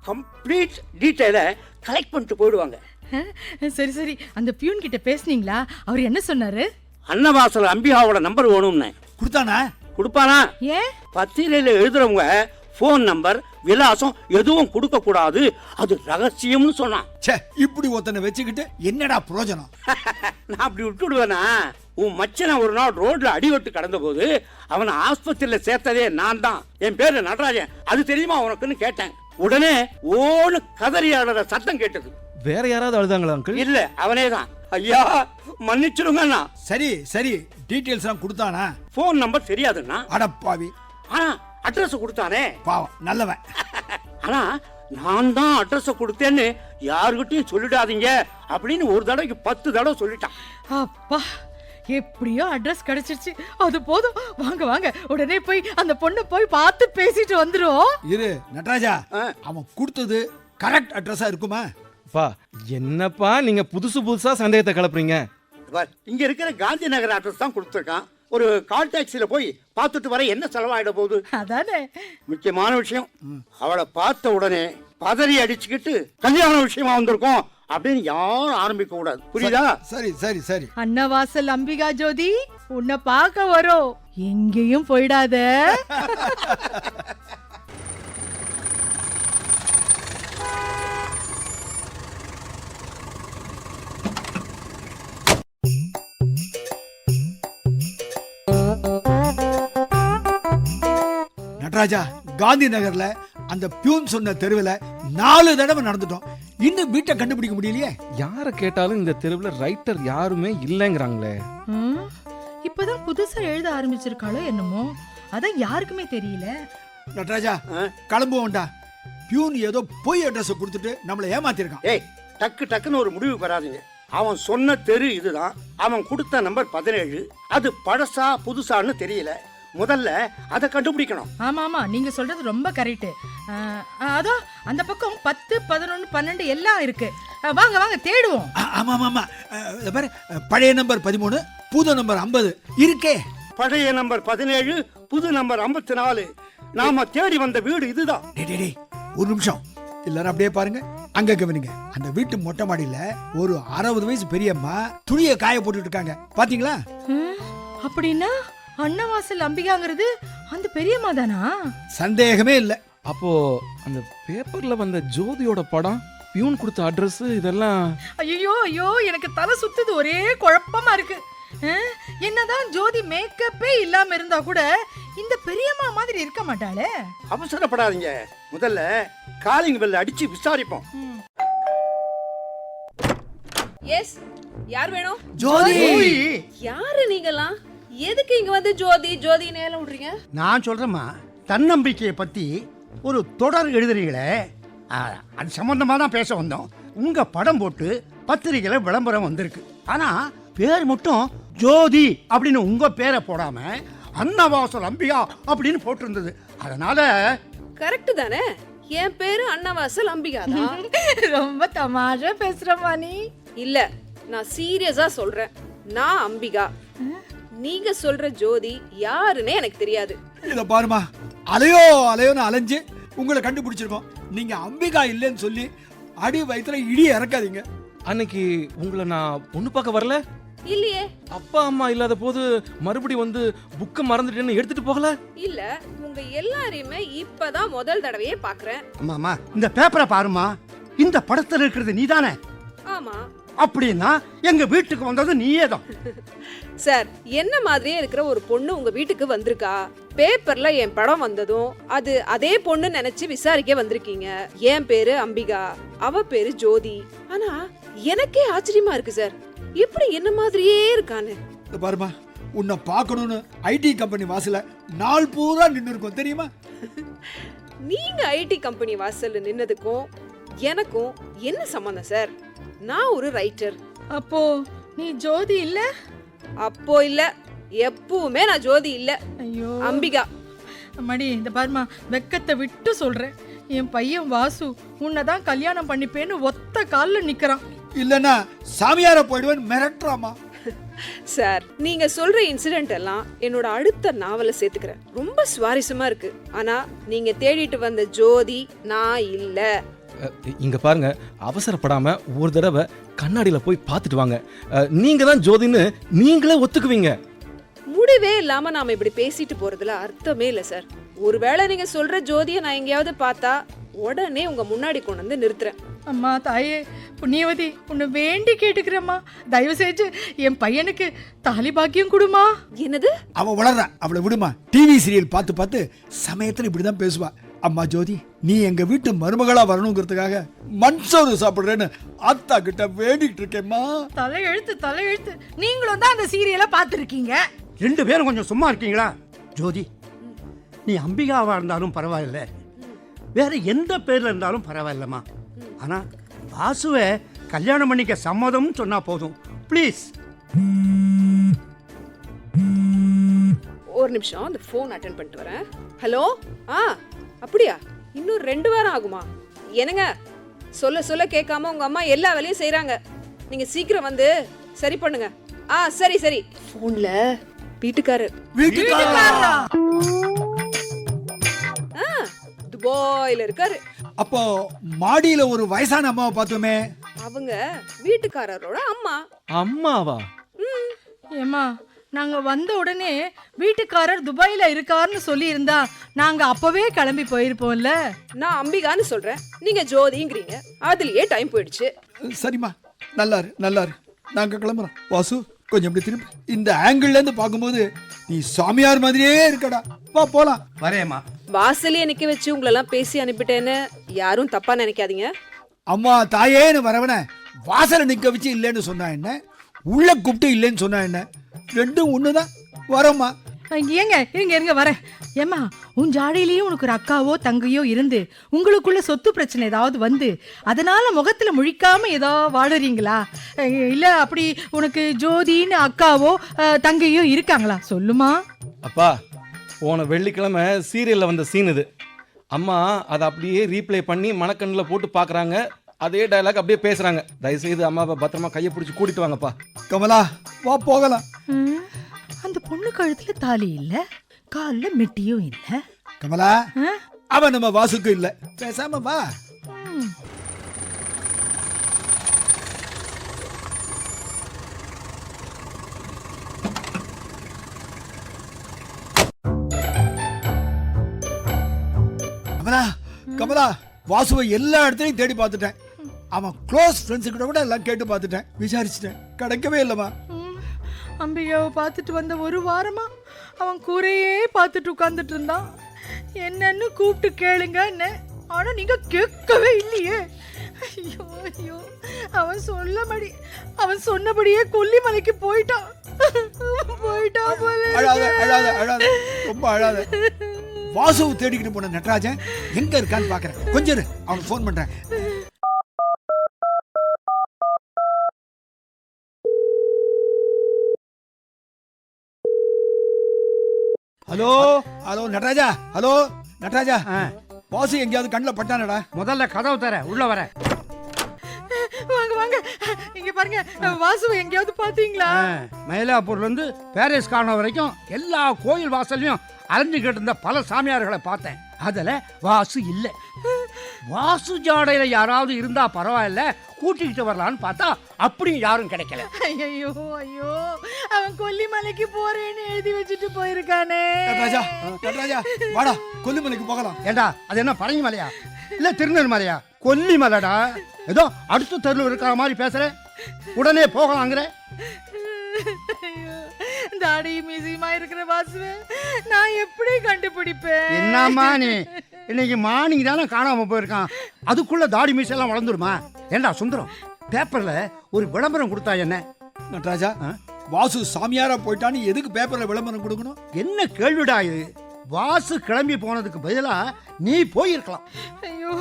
கம்ப்ளீட் டீட்டெயிலை கலெக்ட் பண்ணிட்டு போயிடுவாங்க. சரி சரி, அந்த பியூன் கிட்ட பேசுனீங்களா? அவர் என்ன சொன்னாரு? அன்னவாசல் அம்பிகாவோட நம்பர் வேணும்னு. கொடுத்தானா? கொடுப்பானா? ஏன்? பத்திரிகையில எழுதுறவங்க ஃபோன் நம்பர் விலாசம் எதுவும் கொடுக்க கூடாது, அது ரகசியம்னு சொன்னான். ச்சே, இப்படி ஒருத்தனை வச்சுக்கிட்டு என்னடா பிரயோஜனம்? நான் அப்படி விட்டுடுவேனா? உன் மச்சனை ஒரு நாள் ரோட்ல அடிபட்டு கடந்த போது அவனை ஆஸ்பத்திரியில சேர்த்ததே நான் தான். என் பேரு நடராஜன், அது தெரியுமா உனக்குன்னு கேட்டேன். உடனே ஓன்னு கதறி அழுற சத்தம் கேட்டது. வேற யாராவது அழுதாங்களா அங்கிள்? இல்ல, அவனே தான். ஐயா மன்னிச்சிருங்கண்ணா. சரி சரி, டீட்டெயில்ஸ் எல்லாம் கொடுத்தானா? ஃபோன் நம்பர் தெரியாதுண்ணா. அடப்பாவி, ஆனா அட்ரஸ் கொடுத்தானே. பாவம் நல்லவன். ஆனா நான் தான் அட்ரஸ் கொடுத்தேன்னு யாருகிட்டயும் சொல்லிடாதீங்க அப்படின்னு ஒரு தடவைக்கு 10 தடவை சொல்லிட்டான். அப்பா, எப்படியோ அட்ரஸ் கிடைச்சிருச்சு, அது போதும். வாங்க வாங்க, உடனே போய் அந்த பொண்ணை போய் பார்த்து பேசிட்டு வந்துரும். இரு நடராஜா, அவன் கொடுத்தது கரெக்ட் அட்ரஸா இருக்குமா? பா, என்னப்பா நீங்க புதுசு புதுசா சந்தேகத்தை கிளப்புறீங்க? இங்க இருக்கிற காந்தி நகர் அட்ரஸ் தான் கொடுத்துருக்கான். ஒரு கால் டாக்ஸில போய் பார்த்துட்டு வர என்ன செலவாயிட போகுது? அதானே முக்கியமான விஷயம், அவளை பார்த்த உடனே பதறி அடிச்சுக்கிட்டு கல்யாண விஷயமா வந்திருக்கோம் அப்படின்னு யாரும் ஆரம்பிக்க கூடாது, புரியுதா? சரி சரி சரி. அன்னவாசல் அம்பிகா ஜோதி உன்னை பார்க்க வரோம், எங்கேயும் போயிடாத. நடராஜா, காந்தி நகர்ல அந்த பியூன் சொன்ன தெருவில் 4 தடவை நடந்துட்டோம், இன்னும் வீட்டை கண்டுபிடிக்க முடியலையே. யாரை கேட்டாலும் இந்த தெருவில் ரைட்டர் யாருமே இல்லைங்கிறாங்களே. இப்பதான் புதுசா எழுத ஆரம்பிச்சிருக்காளோ என்னமோ, அதான் யாருக்குமே தெரியல. நடராஜா, கிளம்புவோம்டா. பியூன் ஏதோ பொய் அட்ரஸ் கொடுத்துட்டு நம்மளை ஏமாத்திருக்கான். ஏய், டக்கு டக்குன்னு ஒரு முடிவு பெறாதீங்க. அவன் சொன்ன தெரு இதுதான், அவன் கொடுத்த நம்பர் 17. அது பழசா புதுசான்னு தெரியல, முதல்ல அதை கண்டுபிடிக்கணும். ஆமா ஆமா, நீங்க சொல்றது ரொம்ப கரெக்ட். அதோ அந்த பக்கம் 10, 11, 12 எல்லாம் இருக்கு. வாங்க வாங்க தேடுவோம். ஆமா ஆமா, பாரு, பழைய நம்பர் 13, புது நம்பர் 50 இருக்கே. பழைய நம்பர் 17, புது நம்பர் 54. நாம தேடி வந்த வீடு இதுதான். டேய், ஒரு நிமிஷம் எல்லாரும் அப்படியே பாருங்க, அங்க கவனிங்க. அந்த வீட்டு மொட்டை மாடியில ஒரு 60 வயசு பெரியம்மா துணியை காய போட்டுட்டு இருக்காங்க, பாத்தீங்களா? அப்படின்னா அன்னவாசல் அம்பிகாங்கிறது அந்த பெரியம்மா தானா? சந்தேகமே இல்ல. அப்போ அந்த பேப்பர்ல வந்த ஜோதியோட படம், பியூன் கொடுத்த அட்ரஸ், இதெல்லாம் ஐயோ ஐயோ, எனக்கு தலை சுத்துது, ஒரே குழப்பமா இருக்கு. என்னதான் ஜோதி மேக்கப்பே இல்லாம இருந்தா கூட இந்த பெரியம்மா மாதிரி இருக்க மாட்டாளே. அவசரப்படாதீங்க, முதல்ல காலிங் பெல் அடிச்சு விசாரிப்போம். எஸ், யார் வேணும்? ஜோதி. யாரு நீங்கலாம்? எதுக்கு இங்க வந்து ஜோதி ஜோதி நேரம் விடுறீங்க? நான் சொல்றேம்மா, தன்னம்பிக்கையை பத்தி ஒரு தொடர் எழுதுறீங்களே, அது சம்பந்தமா தான் பேச வந்தோம். உங்க படம் போட்டு பத்திரிகையில விளம்பரம் வந்திருக்கு, ஆனா பேர் மட்டும் ஜோதி அப்படின்னு உங்க பேரை போடாம அன்னவாசல் அம்பிகா அப்படின்னு போட்டிருந்தது. அதனால கரெக்ட் தானே? என் பேரு அன்னவாசல் அம்பிகா தான். ரொம்ப தமாஷா பேசுறமா நீ. இல்ல, நான் சீரியஸா சொல்றேன். நான் அம்பிகா, நீங்க சொல்ற ஜோதி யாருன்னே எனக்கு தெரியாது. இத பாருமா, அலையோன்னு அலைஞ்சு உங்களை கண்டுபிடிச்சிருக்கோம். நீங்க அம்பிகா இல்லைன்னு சொல்லி அடி வயித்துல இடி இறக்காதீங்க. அன்னைக்கு உங்களை நான் பொண்ணு பார்க்க வரல? இல்லையே. அப்பா அம்மா இல்லாத போது மறுபடி வந்து புக்கை மறந்துட்டேன்னு எடுத்துட்டு போகல? இல்ல, உங்க எல்லாரையுமே இப்பதான் முதல் தடவையே பாக்குறேன். அம்மா, இந்த பேப்பரை பாருமா, இந்த படத்துல இருக்கிறது நீதானே? ஆமா. அப்படின்னா எங்க வீட்டுக்கு வந்தது நீயே தான். சார், என்ன மாதிரியே இருக்கிற ஒரு பொண்ணு உங்க வீட்டுக்கு வந்திருக்கா. பேப்பர்ல என் படம் வந்ததும் அது அதே பொண்ணு நினைச்சு விசாரிக்க வந்திருக்கீங்க. என் பேரு அம்பிகா, அவ பேரு ஜோதி. ஆனா எனக்கே ஆச்சரியமா இருக்கு சார், எப்படி என்ன மாதிரியே இருக்கான்னு. இத பாருமா, உன்னை பார்க்கணும்னு ஐடி கம்பெனி வாசல நாள் பூரா நின்னு இருக்கோம், தெரியுமா? நீங்க ஐடி கம்பெனி வாசல்ல நின்னதுக்கும் எனக்கும் என்ன சம்பந்தம் சார்? நான் ஒரு ரைட்டர். அப்போ நீ ஜோதி இல்ல? அப்போ இல்ல, எப்பவுமே நான் ஜோதி இல்ல. ஐயோ அம்பிகா. மடி, இந்த பாருமா, வெக்கத்தை விட்டு சொல்றேன், என் பையன் வாசு உன்னைதான் கல்யாணம் பண்ணிப்பேன்னு ஒத்த கால்ல நிக்கிறான். இல்லன்னா சாமியார போயிடுவேன் மிரட்டுறாமா. சார், நீங்க சொல்ற இன்சிடென்ட் எல்லாம் என்னோட அடுத்த நாவல சேர்த்துக்கிறேன். ரொம்ப சுவாரஸ்யமா இருக்கு. ஆனா நீங்க தேடிட்டு வந்த ஜோதி நான் இல்ல. இங்க பாருங்க, அவசரப்படாம ஒரு தடவை கண்ணாடியில போய் பார்த்துட்டு வாங்க. நீங்க தான் ஜோதின்னு நீங்களே ஒத்துக்குவீங்க. முடிவே இல்லாம நாம இப்படி பேசிட்டு போறதுல அர்த்தமே இல்ல சார். ஒருவேளை நீங்க சொல்ற ஜோதியை நான் எங்கேயாவது பார்த்தா உடனே உங்க முன்னாடி கொண்டு வந்து நிறுத்துறேன். அம்மா தாயே புண்ணியவதி, உன்னை வேண்டி கேட்டுக்கிறேம்மா, தயவு செஞ்சு என் பையனுக்கு தாலி பாக்கியம் கொடுமா. என்னது? அவ வளர்றா, அவளை விடுமா. டிவி சீரியல் பார்த்து பார்த்து சமயத்துல இப்படிதான் பேசுவா. அம்மா ஜோதி, நீ எங்க வீட்டு மருமகளா வரணுங்கிறதுக்காக மண்சோறு சாப்பிடுறேன்னு ஆத்தா கிட்ட வேண்டிட்டு இருக்கேம்மா. தலையெழுத்து நீங்களும் தான் அந்த சீரியலை பார்த்துருக்கீங்க. 2 பேரும் கொஞ்சம் சும்மா இருக்கீங்களா? ஜோதி, நீ அம்பிகாவா இருந்தாலும் பரவாயில்ல, வேற எந்த பேர்ல இருந்தாலும் பரவாயில்லம்மா. ஆனா வாசுவை கல்யாணம் பண்ணிக்க சம்மதம் சொன்னா போதும் ப்ளீஸ். ஒரு நிமிஷம், அந்த போன் அட்டென்ட் பண்ணிட்டு வரேன். ஹலோ. அப்படியா? இன்னும் 2 வாரம் ஆகுமா? என்னங்க, சொல்ல கேட்காம உங்க அம்மா எல்லா வேலையும் செய்யறாங்க. நீங்க சீக்கிரம் வந்து சரி பண்ணுங்க. சரி. போன்ல வீட்டுக்காரர் துபாயில இருக்காரு. அப்போ மாடியில ஒரு வயசான அம்மாவை பார்த்தோமே, அவங்க வீட்டுக்காரரோட அம்மா. அம்மாவா? ஏம்மா, நாங்க வந்த உடனே வீட்டுக்காரர் துபாயில இருக்காருன்னு சொல்லி இருந்தா நாங்க அப்பவே கிளம்பி போயிருப்போம்ல. நான் அம்பிகான்னு சொல்றேன், நீங்க ஜோதிங்கிறீங்க. அதுலயே டைம் போயிடுச்சு. சரிம்மா, நல்லாரு. நாங்க கிளம்புறோம். வாசு, கொஞ்சம் இப்படி திரும்பி. இந்த ஆங்கிள் இருந்து பார்க்கும்போது நீ சாமியார் மாதிரியே இருக்கடா. வா போலாம். வரேம்மா. வாசலையே நிக்க வச்சு உங்களெல்லாம் பேசி அனுப்பிட்டேன்னு யாரும் தப்பா நினைக்காதீங்க. அம்மா தாயேன்னு வரவன வாசலை நிக்க வச்சு இல்லைன்னு சொன்னா என்ன, உள்ள கூப்பிட்டு இல்லைன்னு சொன்னா என்ன, ரெண்டும் ஒண்ணுதான். வரம்மா. ஏங்க இருங்க வரேன். ஏம்மா, உன் ஜாடையிலேயும் உனக்கு ஒரு அக்காவோ தங்கையோ இருந்து உங்களுக்குள்ள சொத்து பிரச்சனை ஏதாவது வந்து அதனால முகத்துல முழிக்காம ஏதோ வாடுறீங்களா? இல்ல அப்படி உனக்கு ஜோதின்னு அக்காவோ தங்கையோ இருக்காங்களா? சொல்லுமா. அப்பா, போன வெள்ளிக்கிழமை சீரியல்ல வந்த சீன் இது. அம்மா அதை அப்படியே ரீப்ளே பண்ணி மனக்கண்ணில் போட்டு பார்க்குறாங்க. அதே டயலாக் அப்படியே பேசுறாங்க. தயவுசெய்து அம்மாவை பத்திரமா கையை பிடிச்சி கூட்டிட்டு வாங்கப்பா. கமலா, வா போகலாம். அந்த பொண்ணு கழுத்துல தாலி இல்ல, கால்ல மெட்டியும் இல்ல. கமலா, அவன் நம்ம வாசுக்கு இல்ல. பேசாம வா. கமலா, வாசுவை எல்லா இடத்துலையும் தேடி பார்த்துட்டேன். அவன் க்ளோஸ் ஃப்ரெண்ட்ஸு கிட்ட கூட எல்லாம் கேட்டு பார்த்துட்டேன், விசாரிச்சுட்டேன். கிடைக்கவே இல்லைம்மா. அம்பிகாவை பார்த்துட்டு வந்த 1 வாரமா அவன் கூரையே பார்த்துட்டு உட்கார்ந்துட்டு இருந்தான். என்னன்னு கூப்பிட்டு கேளுங்க என்ன, ஆனா நீங்க கேட்கவே இல்லையே. ஐயோ, அவன் சொன்னபடியே கொல்லிமலைக்கு போயிட்டான் போல. அழாத, ரொம்ப அழாத. வாசுவை தேடிக்கிட்டு போன நடராஜன் எங்க இருக்கான்னு பாக்குறேன். கொஞ்சம் இரு, அவனுக்கு ஃபோன் பண்றேன். ஹலோ நடராஜா. நடராஜா, வாசு எங்கேயாவது கண்ணில் பட்டானடா? முதல்ல கதவு தர, உள்ள வர. வாங்க இங்க பாருங்க, வாசுவை எங்கேயாவது பாத்தீங்களா? மயிலாப்பூர்ல இருந்து பாரிஸ் காண வரைக்கும் எல்லா கோயில் வாசல்லையும் அலைஞ்சுக்கிட்டு இருந்த பல சாமியார்களை பார்த்தேன். அதுல வாசு இல்ல. வாசு ஜாடையில யாராவது இருந்தா பரவாயில்ல, கூட்டிகிட்டு வரலான்னு பார்த்தா அப்படியும் யாரும் கிடைக்கல. ஐயோ, அவன் கொல்லிமலைக்கு போறேன்னு எழுதி வச்சுட்டு போயிருக்கானே. நடராஜா, வாடா, கொல்லிமலைக்கு போகலாம். ஏண்டா, அது என்ன பரங்கி மலையா இல்ல திருநெல்மலையா? கொல்லிமலைடா. ஏதோ அடுத்த தெருவில் இருக்கிற மாதிரி பேசுற, உடனே போகலாங்கிற. தாடி மீசியமா இருக்கிற வாசுவை நான் எப்படி கண்டுபிடிப்பேன்? என்னம்மா நீ, இன்னைக்கு மார்னிங் தானே காணாம போயிருக்கான், அதுக்குள்ள தாடி மீசெல்லாம் வளர்ந்துருமா? ஏண்டா சுந்தரம், பேப்பர்ல ஒரு விளம்பரம் கொடுத்தா என்ன? நடராஜா, வாசு சாமியாரா போயிட்டான்னு எதுக்கு பேப்பர்ல விளம்பரம் கொடுக்கணும்? என்ன கேள்விடா இது? வாசு கிளம்பி போனதுக்கு பதிலா நீ போயிருக்கலாம். ஐயோ,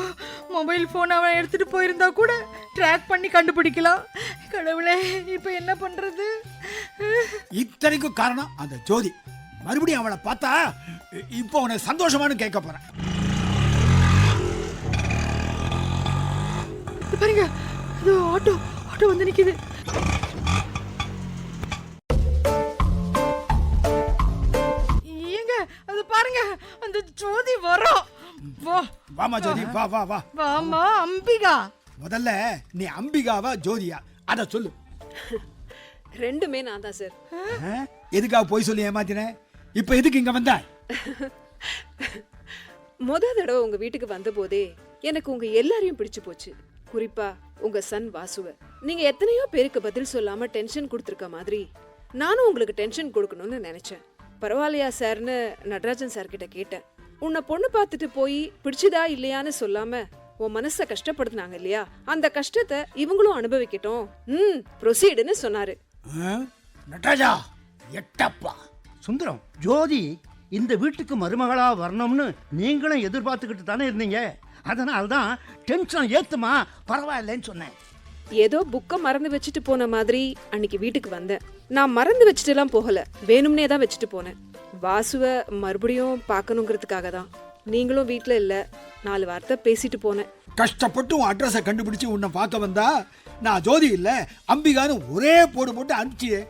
மொபைல் போன் அவன் எடுத்துட்டு போயிருந்தா கூட ட்ராக் பண்ணி கண்டுபிடிக்கலாம். கடவுளே, இப்ப என்ன பண்றது? இத்தனைக்கும் காரணம் அந்த ஜோதி. மறுபடியும் அவளை பார்த்தா இப்போ உனக்கு சந்தோஷமானு கேட்க போறேன். பாருங்க, ஆட்டோ வந்து நிக்குது. பாருங்க, அந்த ஜோதி வரோம். வாமா ஜோதி, வா வா வா. வாமா அம்பிகா. முதல்ல நீ அம்பிகாவா ஜோதியா அத சொல்லு. ரெண்டுமே நான் தான் சார். எதுக்காக போய் சொல்லி ஏமாத்தின? இப்ப எதுக்கு இங்க வந்த? தடவை உங்க வீட்டுக்கு வந்த போதே எனக்கு உங்க எல்லாரையும் பிடிச்சு போச்சு. குறிப்பா உங்க சன் வாசுவ. நீங்க எத்தனையோ பேருக்கு பதில் சொல்லாம டென்ஷன் கொடுத்துருக்க மாதிரி நானும் உங்களுக்கு டென்ஷன் கொடுக்கணும்னு நினைச்சேன். பரவாயில்லையா சார்னு நடராஜன் சார் கிட்ட கேட்டேன். உன்னை பொண்ணு பார்த்துட்டு போய் பிடிச்சதா இல்லையான்னு சொல்லாம உன் மனசை கஷ்டப்படுத்தினாங்க இல்லையா, அந்த கஷ்டத்தை இவங்களும் அனுபவிக்கட்டும், ப்ரொசீடுன்னு சொன்னாரு. நடராஜா எட்டப்பா. சுந்தரம், ஜோதி இந்த வீட்டுக்கு மருமகளா வரணும்னு நீங்களும் எதிர்பார்த்துக்கிட்டு தானே இருந்தீங்க. அதனால தான் டென்ஷன் ஏத்துமா பரவாயில்லைன்னு சொன்னேன். ஏதோ புக்கை மறந்து வச்சுட்டு போன மாதிரி அன்னைக்கு வீட்டுக்கு வந்தேன். நான் மறந்து வச்சுட்டுலாம் போகல, வேணும்னே தான் வச்சுட்டு போனேன். வாசுவை மறுபடியும் பார்க்கணுங்கிறதுக்காக தான். நீங்களும் வீட்டில் இல்லை, 4 வார்த்தை பேசிட்டு போனேன். கஷ்டப்பட்டு உன் அட்ரஸை கண்டுபிடிச்சு உன்னை பார்க்க வந்தா நான் ஜோதி இல்லை அம்பிகான்னு ஒரே போட்டு அனுப்பிச்சியே,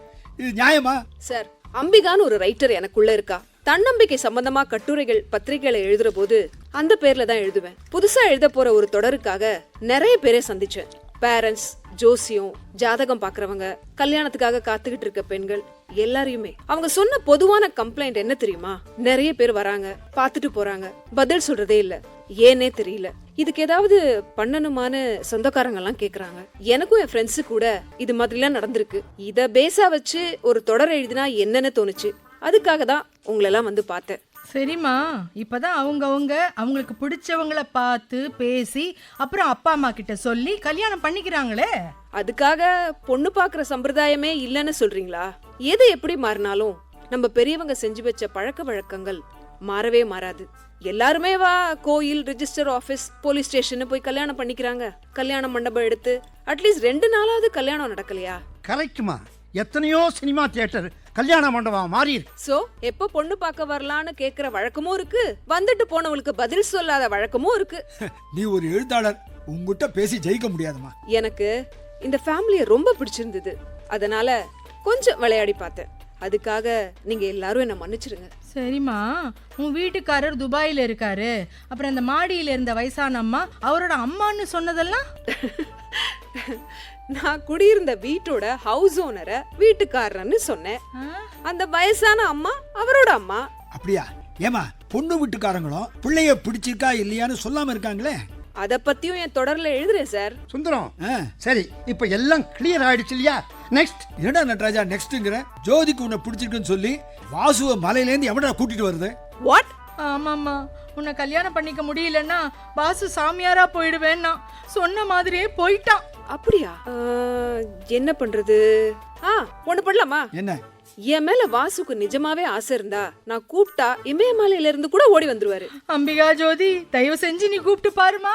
இது நியாயமா? சார், அம்பிகான்னு ஒரு ரைட்டர் எனக்குள்ள இருக்கா. தன்னம்பிக்கை சம்பந்தமா கட்டுரைகள் பத்திரிகைகளை எழுதுற போது அந்த பேர்ல தான் எழுதுவேன். புதுசா எழுத போற ஒரு தொடருக்காக நிறைய பேரை சந்திச்சேன். பேரண்ட்ஸ், ஜோசியம், ஜாதகம் பாக்குறவங்க, கல்யாணத்துக்காக காத்துக்கிட்டு இருக்க பெண்கள் எல்லாரையுமே. அவங்க சொன்ன பொதுவான கம்ப்ளைண்ட் என்ன தெரியுமா? நிறைய பேர் வராங்க, பாத்துட்டு போறாங்க, பதில் சொல்றதே இல்ல, ஏனே தெரியல. இதுக்கு ஏதாவது பண்ணணுமான்னு சொந்தக்காரங்க எல்லாம் கேக்குறாங்க. எனக்கும் என் ஃப்ரெண்ட்ஸு கூட இது மாதிரிலாம் நடந்திருக்கு. இத பேஸா வச்சு ஒரு தொடர் எழுதினா என்னன்னு தோணுச்சு. அதுக்காக தான் உங்களெல்லாம் வந்து பார்த்தேன். சரிம்மா, இப்பதான் அவங்களுக்கு பிடிச்சவங்கள பார்த்து பேசி அப்புறம் அப்பா அம்மா கிட்ட சொல்லி கல்யாணம் பண்ணிக்கிறாங்களே. அதுக்காக பொண்ணு பாக்குற சம்பிரதாயமே இல்லைன்னு சொல்றீங்களா? எது எப்படி மாறினாலும் நம்ம பெரியவங்க செஞ்சு வச்ச பழக்க வழக்கங்கள் மாறவே மாறாது. எல்லாருமே வா கோயில், ரிஜிஸ்டர் ஆபீஸ், போலீஸ் ஸ்டேஷன் போய் கல்யாணம் பண்ணிக்கிறாங்க. கல்யாண மண்டபம் எடுத்து அட்லீஸ்ட் 2 நாளாவது கல்யாணம் நடக்கலையா? கரெக்ட்மா. எத்தனையோ சினிமா தியேட்டர் கல்யாண மண்டபம் மாறி. சோ எப்ப பொண்ணு பார்க்க வரலான்னு கேக்குற வழக்கமும் இருக்கு, வந்துட்டு போனவங்களுக்கு பதில் சொல்லாத வழக்கமும் இருக்கு. நீ ஒரு எழுத்தாளர், உங்ககிட்ட பேசி ஜெயிக்க முடியாதுமா. எனக்கு இந்த ஃபேமிலியை ரொம்ப பிடிச்சிருந்தது, அதனால கொஞ்சம் விளையாடி பார்த்தேன். அதுக்காக நீங்க எல்லாரும் என்ன மன்னிச்சிருங்க. சரிம்மா, உன் வீட்டுக்காரர் துபாயில இருக்காரு, அப்புறம் அந்த மாடியில இருந்த வயசான அம்மா அவரோட அம்மான்னு சொன்னதெல்லாம்? நான் குடியிருந்த வீட்டோட ஹவுஸ் ஓனரை வீட்டுக்காரன்னு சொன்னேன். அந்த வயசான அம்மா அவரோட அம்மா. அப்படியா? ஏமா பொண்ணு வீட்டுக்காரங்களும் பிள்ளைய பிடிச்சிருக்கா இல்லையான்னு சொல்லாம இருக்காங்களே? அத பத்தியும் என் தொடர்ல எழுதுறேன் சார். சுந்தரம், சரி இப்ப எல்லாம் கிளியர் ஆயிடுச்சு இல்லையா? நெக்ஸ்ட் என்னடா நடராஜா நெக்ஸ்ட்ங்கற? ஜோதிக்கு உன்னை பிடிச்சிருக்குன்னு சொல்லி வாசுவ மலையில இருந்து எவடா கூட்டிட்டு வருது? வாட்? ஆமாம்மா, உன்னை கல்யாணம் பண்ணிக்க முடியலன்னா வாசு சாமியாரா போயிடுவேன்னா சொன்ன மாதிரியே போயிட்டான். அப்படியா? என்ன பண்றது? ஒண்ணு பண்ணலாமா? என்ன? என் மேல வாசுக்கு நிஜமாவே ஆசை இருந்தா நான் கூப்பிட்டா இமயமலையில இருந்து கூட ஓடி வந்துருவாரு. அம்பிகா, ஜோதி, தயவு செஞ்சு நீ கூப்பிட்டு பாருமா.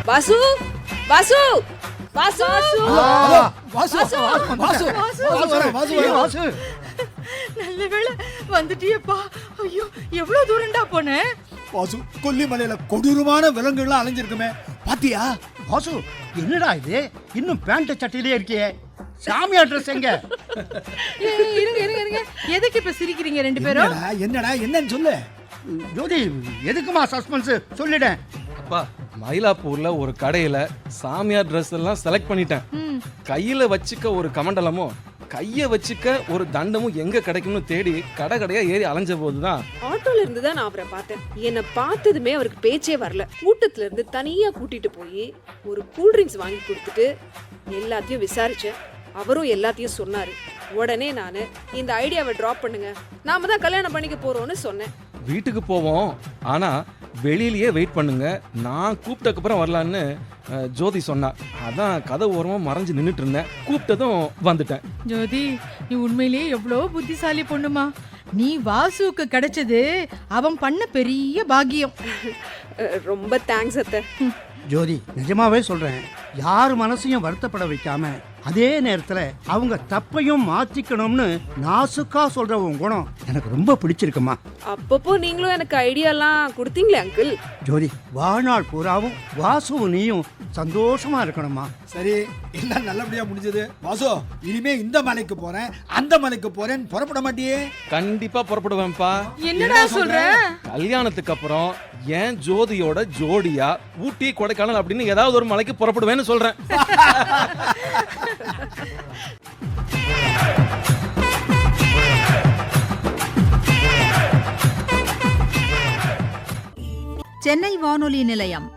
வாசு, வாசு, வாசு, வாசு. நல்ல வேளை வந்துட்டியப்பா. ஐயோ, எவ்வளவு தூரம்டா போன? வாசு, கொல்லிமலையில கொடூரமான விலங்குகள்லாம் அலைஞ்சிருக்குமே, பாத்தியா? வாசு, என்னடா இது? இன்னும் பேண்ட் சட்டையிலே இருக்கியே, சாமி அட்ரஸ் எங்க? இருங்க, எதுக்கு இப்ப சிரிக்கிறீங்க ரெண்டு பேரும்? என்னடா என்னன்னு சொல்லு. ஜோதி, எதுக்குமா சஸ்பென்ஸ்? சொல்லிட்டேன். அப்பா, மயிலாப்பூர்ல ஒரு கடையில சாமியார் ட்ரெஸ் எல்லாம் செலக்ட் பண்ணிட்டேன். கையில வச்சுக்க ஒரு கமண்டலமும் கைய வச்சுக்க ஒரு தண்டமும் எங்க கிடைக்கும்னு தேடி கடை கடையா ஏறி அலைஞ்ச போதுதான் ஆட்டோல இருந்து தான் நான் அவரை பார்த்தேன். என்னை பார்த்ததுமே அவருக்கு பேச்சே வரல. கூட்டத்துல இருந்து தனியா கூட்டிட்டு போய் ஒரு கூல் ட்ரிங்க்ஸ் வாங்கி கொடுத்துட்டு எல்லாத்தையும் விசாரிச்சேன். அவரும் எல்லாத்தையும் சொன்னாரு. உடனே நானு இந்த ஐடியாவை டிராப் பண்ணுங்க, நாம தான் கல்யாணம் பண்ணிக்க போறோம்னு சொன்னேன். வீட்டுக்கு போவோம், ஆனா வெளியிலேயே வெயிட் பண்ணுங்க, நான் கூப்பிட்டக்கு அப்புறம் வரலான்னு ஜோதி சொன்னா. அதான் கதை ஓரமா மறைஞ்சு நின்றுட்டு இருந்தேன். கூப்பிட்டதும் வந்துட்டேன். ஜோதி, நீ உண்மையிலேயே எவ்வளோ புத்திசாலி பொண்ணுமா. நீ வாசுக்கு கிடைச்சது அவன் பண்ண பெரிய பாக்கியம். ரொம்ப தேங்க்ஸ் அத்தை. ஜோதி, நிஜமாவே சொல்றேன், யார் மனசையும் வருத்தப்பட வைக்காம அதே நேரத்துல அவங்க தப்பையும் மாத்திக்கணும்னு நாசுக்கா சொல்ற உன் குணம் எனக்கு ரொம்ப பிடிச்சிருக்குமா. அப்பப்போ நீங்களும் எனக்கு ஐடியாலாம் கொடுத்தீங்களே அங்கிள். ஜோதி, வாழ்நாள் பூராவும் வாசுவும் நீயும் சந்தோஷமா இருக்கணுமா. சரி, எல்லாம் நல்லபடியா முடிஞ்சது. வாசு, இனிமே இந்த மலைக்கு போறேன் அந்த மலைக்கு போறேன் புறப்பட மாட்டியே? கண்டிப்பா புறப்படுவேன்ப்பா. என்னடா சொல்ற? கல்யாணத்துக்கு அப்புறம் ஏன் ஜோதியோட ஜோடியா ஊட்டி கொடைக்கானல் அப்படின்னு ஏதாவது ஒரு மலைக்கு புறப்படுவேன்னு சொல்றேன். சென்னை வானொலி நிலையம்.